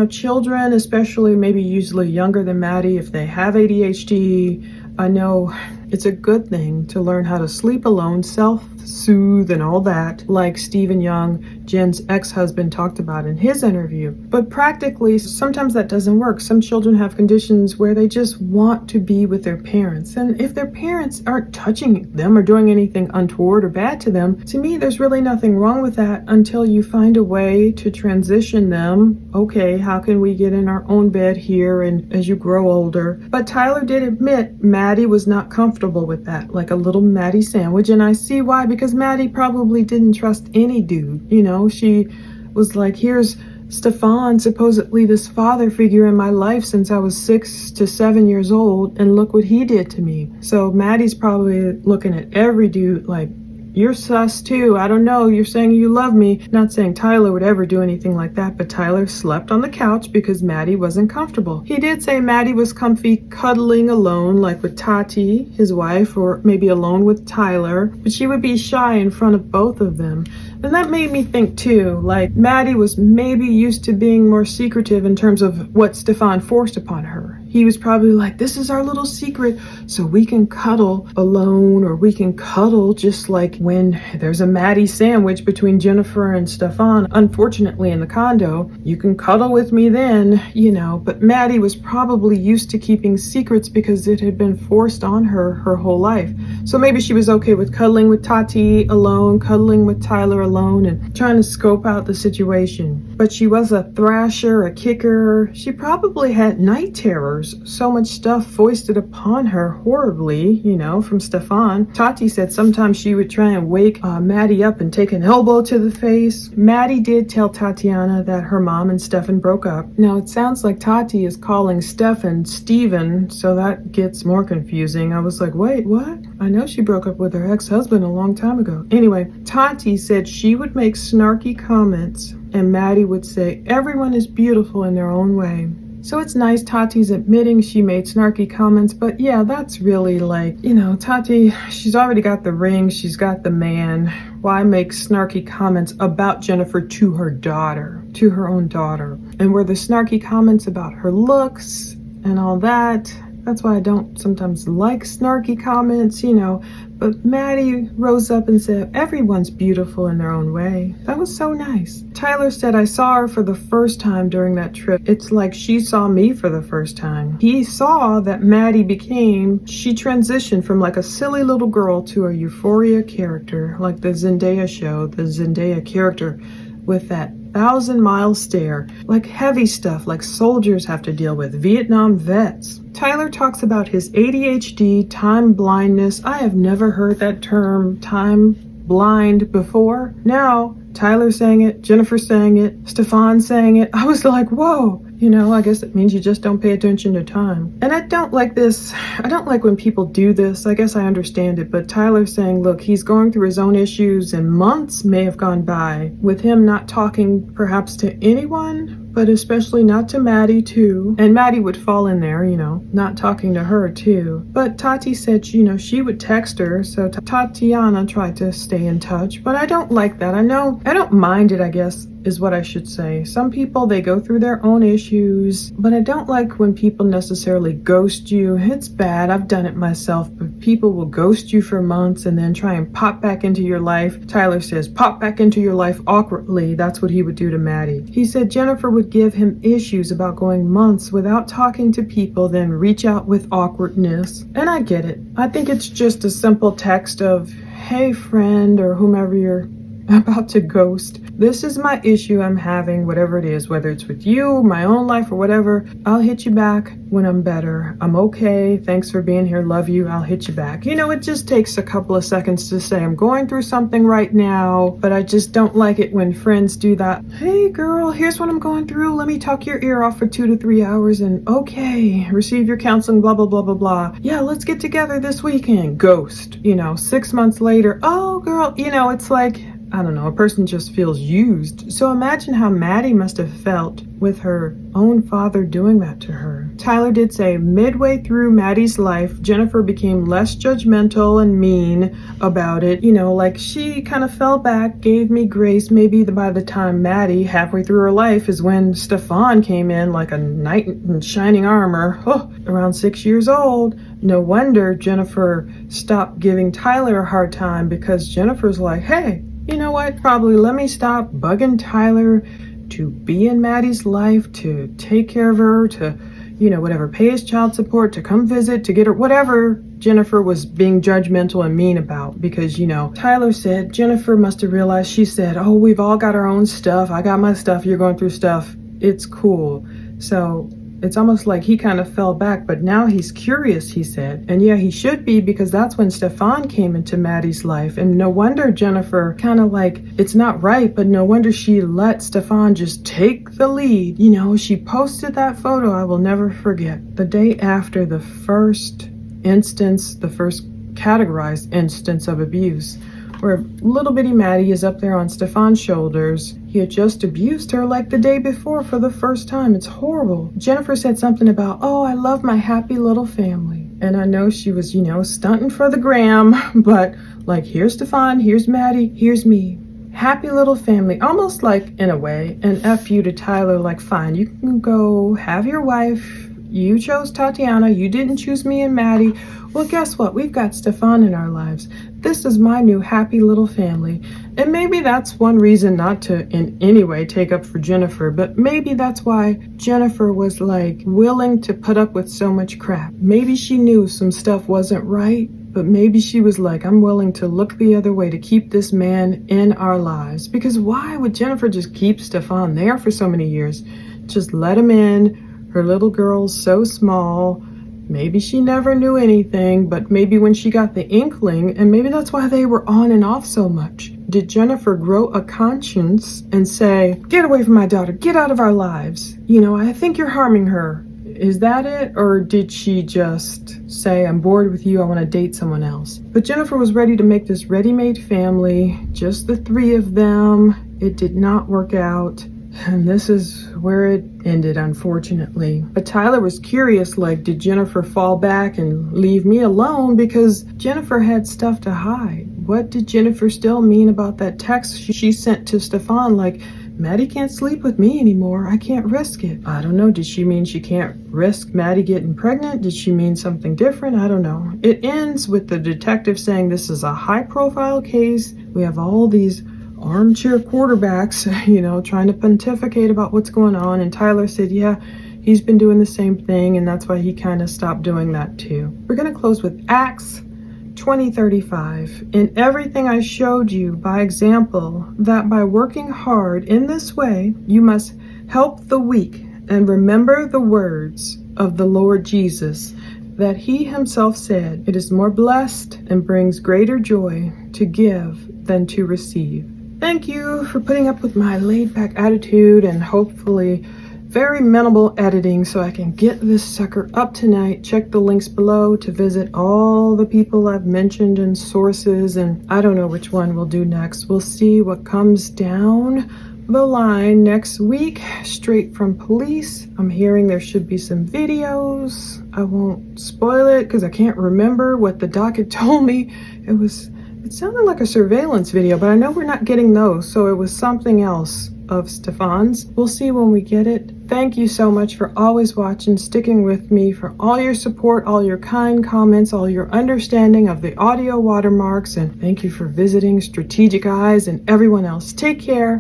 children, especially maybe usually younger than Maddie, if they have ADHD, I know It's a good thing to learn how to sleep alone, self-soothe and all that, like Stephen Young, Jen's ex-husband, talked about in his interview. But practically, sometimes that doesn't work. Some children have conditions where they just want to be with their parents. And if their parents aren't touching them or doing anything untoward or bad to them, to me, there's really nothing wrong with that until you find a way to transition them. Okay, how can we get in our own bed here and as you grow older? But Tyler did admit Maddie was not comfortable with that, like a little Maddie sandwich. And I see why, because Maddie probably didn't trust any dude. You know, she was like, here's Stefan, supposedly this father figure in my life since I was 6 to 7 years old, and look what he did to me. So Maddie's probably looking at every dude like, you're sus too. I don't know. You're saying you love me. Not saying Tyler would ever do anything like that, but Tyler slept on the couch because Maddie wasn't comfortable. He did say Maddie was comfy cuddling alone, like with Tati, his wife, or maybe alone with Tyler, but she would be shy in front of both of them. And that made me think too, like Maddie was maybe used to being more secretive in terms of what Stefan forced upon her. He was probably like, this is our little secret, so we can cuddle alone, or we can cuddle just like when there's a Maddie sandwich between Jennifer and Stefan. Unfortunately, in the condo, you can cuddle with me then, you know, but Maddie was probably used to keeping secrets because it had been forced on her whole life. So maybe she was okay with cuddling with Tati alone, cuddling with Tyler alone, and trying to scope out the situation. But she was a thrasher, a kicker. She probably had night terrors. So much stuff foisted upon her horribly, you know, from Stefan. Tati said sometimes she would try and wake Maddie up and take an elbow to the face. Maddie did tell Tatiana that her mom and Stefan broke up. Now it sounds like Tati is calling Stefan Steven, so that gets more confusing. I was like, wait, what? I know she broke up with her ex-husband a long time ago. Anyway, Tati said she would make snarky comments and Maddie would say, everyone is beautiful in their own way. So it's nice Tati's admitting she made snarky comments, but yeah, that's really like, you know, Tati, she's already got the ring, she's got the man. Why make snarky comments about Jennifer to her daughter, to her own daughter? And were the snarky comments about her looks and all that? That's why I don't sometimes like snarky comments, you know. But Maddie rose up and said, everyone's beautiful in their own way. That was so nice. Tyler said, I saw her for the first time during that trip. It's like she saw me for the first time. He saw that Maddie she transitioned from like a silly little girl to a euphoria character, like the Zendaya show, the Zendaya character with that 1,000-mile stare, like heavy stuff like soldiers have to deal with, Vietnam vets. Tyler talks about his ADHD, time blindness. I have never heard that term, time blind, before. Now, Tyler saying it, Jennifer saying it, Stefan saying it. I was like, whoa. You know, I guess it means you just don't pay attention to time. And I don't like this. I don't like when people do this. I guess I understand it. But Tyler saying, look, he's going through his own issues and months may have gone by with him not talking perhaps to anyone, but especially not to Maddie too. And Maddie would fall in there, you know, not talking to her too. But Tati said, you know, she would text her. So Tatiana tried to stay in touch. But I don't like that. I don't mind it, I guess, is what I should say. Some people, they go through their own issues, but I don't like when people necessarily ghost you. It's bad. I've done it myself, but people will ghost you for months and then try and pop back into your life. Tyler says, pop back into your life awkwardly. That's what he would do to Maddie. He said Jennifer would give him issues about going months without talking to people, then reach out with awkwardness. And I get it. I think it's just a simple text of, hey friend, or whomever you're about to ghost. This is my issue I'm having, whatever it is, whether it's with you, my own life, or whatever. I'll hit you back when I'm better. I'm okay. Thanks for being here. Love you. I'll hit you back. You know, it just takes a couple of seconds to say I'm going through something right now, but I just don't like it when friends do that. Hey girl, here's what I'm going through. Let me talk your ear off for 2 to 3 hours and okay, receive your counseling, blah, blah, blah, blah, blah. Yeah, let's get together this weekend. Ghost. You know, 6 months later, oh girl, you know, it's like, I don't know, a person just feels used. So imagine how Maddie must have felt with her own father doing that to her. Tyler did say midway through Maddie's life, Jennifer became less judgmental and mean about it. You know, like she kind of fell back, gave me grace. Maybe by the time Maddie, halfway through her life, is when Stefan came in like a knight in shining armor, around 6 years old. No wonder Jennifer stopped giving Tyler a hard time, because Jennifer's like, hey, you know what? Probably let me stop bugging Tyler to be in Maddie's life, to take care of her, to, whatever, pay his child support, to come visit, to get her, whatever Jennifer was being judgmental and mean about. Because, Tyler said, Jennifer must have realized, she said, oh, we've all got our own stuff. I got my stuff. You're going through stuff. It's cool. So it's almost like he kind of fell back, but now he's curious, he said. And yeah, he should be, because that's when Stefan came into Maddie's life. And no wonder Jennifer kind of like, it's not right, but no wonder she let Stefan just take the lead. She posted that photo, I will never forget, the day after the first instance, the first categorized instance of abuse, where little bitty Maddie is up there on Stefan's shoulders. He had just abused her like the day before for the first time. It's horrible. Jennifer said something about, oh, I love my happy little family. And I know she was, stunting for the gram, but like, here's Stefan, here's Maddie, here's me. Happy little family. Almost like, in a way, an F you to Tyler, like, fine, you can go have your wife. You chose Tatiana, you didn't choose me and Maddie. Well, guess what? We've got Stefan in our lives. This is my new happy little family. And maybe that's one reason not to in any way take up for Jennifer, but maybe that's why Jennifer was like willing to put up with so much crap. Maybe she knew some stuff wasn't right, but maybe she was like, I'm willing to look the other way to keep this man in our lives. Because why would Jennifer just keep Stefan there for so many years? Just let him in. Her little girl's so small. Maybe she never knew anything, but maybe when she got the inkling, and maybe that's why they were on and off so much. Did Jennifer grow a conscience and say, get away from my daughter, get out of our lives? I think you're harming her. Is that it? Or did she just say, I'm bored with you, I want to date someone else? But Jennifer was ready to make this ready-made family, just the three of them. It did not work out. And this is where it ended, unfortunately. But Tyler was curious, like, did Jennifer fall back and leave me alone? Because Jennifer had stuff to hide. What did Jennifer still mean about that text she sent to Stefan, like, Maddie can't sleep with me anymore, I can't risk it? I don't know, did she mean she can't risk Maddie getting pregnant? Did she mean something different? I don't know. It ends with the detective saying this is a high-profile case. We have all these armchair quarterbacks, trying to pontificate about what's going on. And Tyler said, yeah, he's been doing the same thing, and that's why he kind of stopped doing that too. We're going to close with Acts 20:35. In everything I showed you by example, that by working hard in this way, you must help the weak and remember the words of the Lord Jesus, that he himself said, it is more blessed and brings greater joy to give than to receive. Thank you for putting up with my laid-back attitude and hopefully very minimal editing so I can get this sucker up tonight. Check the links below to visit all the people I've mentioned and sources, and I don't know which one we'll do next. We'll see what comes down the line next week, straight from police. I'm hearing there should be some videos. I won't spoil it because I can't remember what the docket told me. It sounded like a surveillance video, but I know we're not getting those, so it was something else of Stefan's. We'll see when we get it. Thank you so much for always watching, sticking with me, for all your support, all your kind comments, all your understanding of the audio watermarks, and thank you for visiting Strategic Eyes and everyone else. Take care.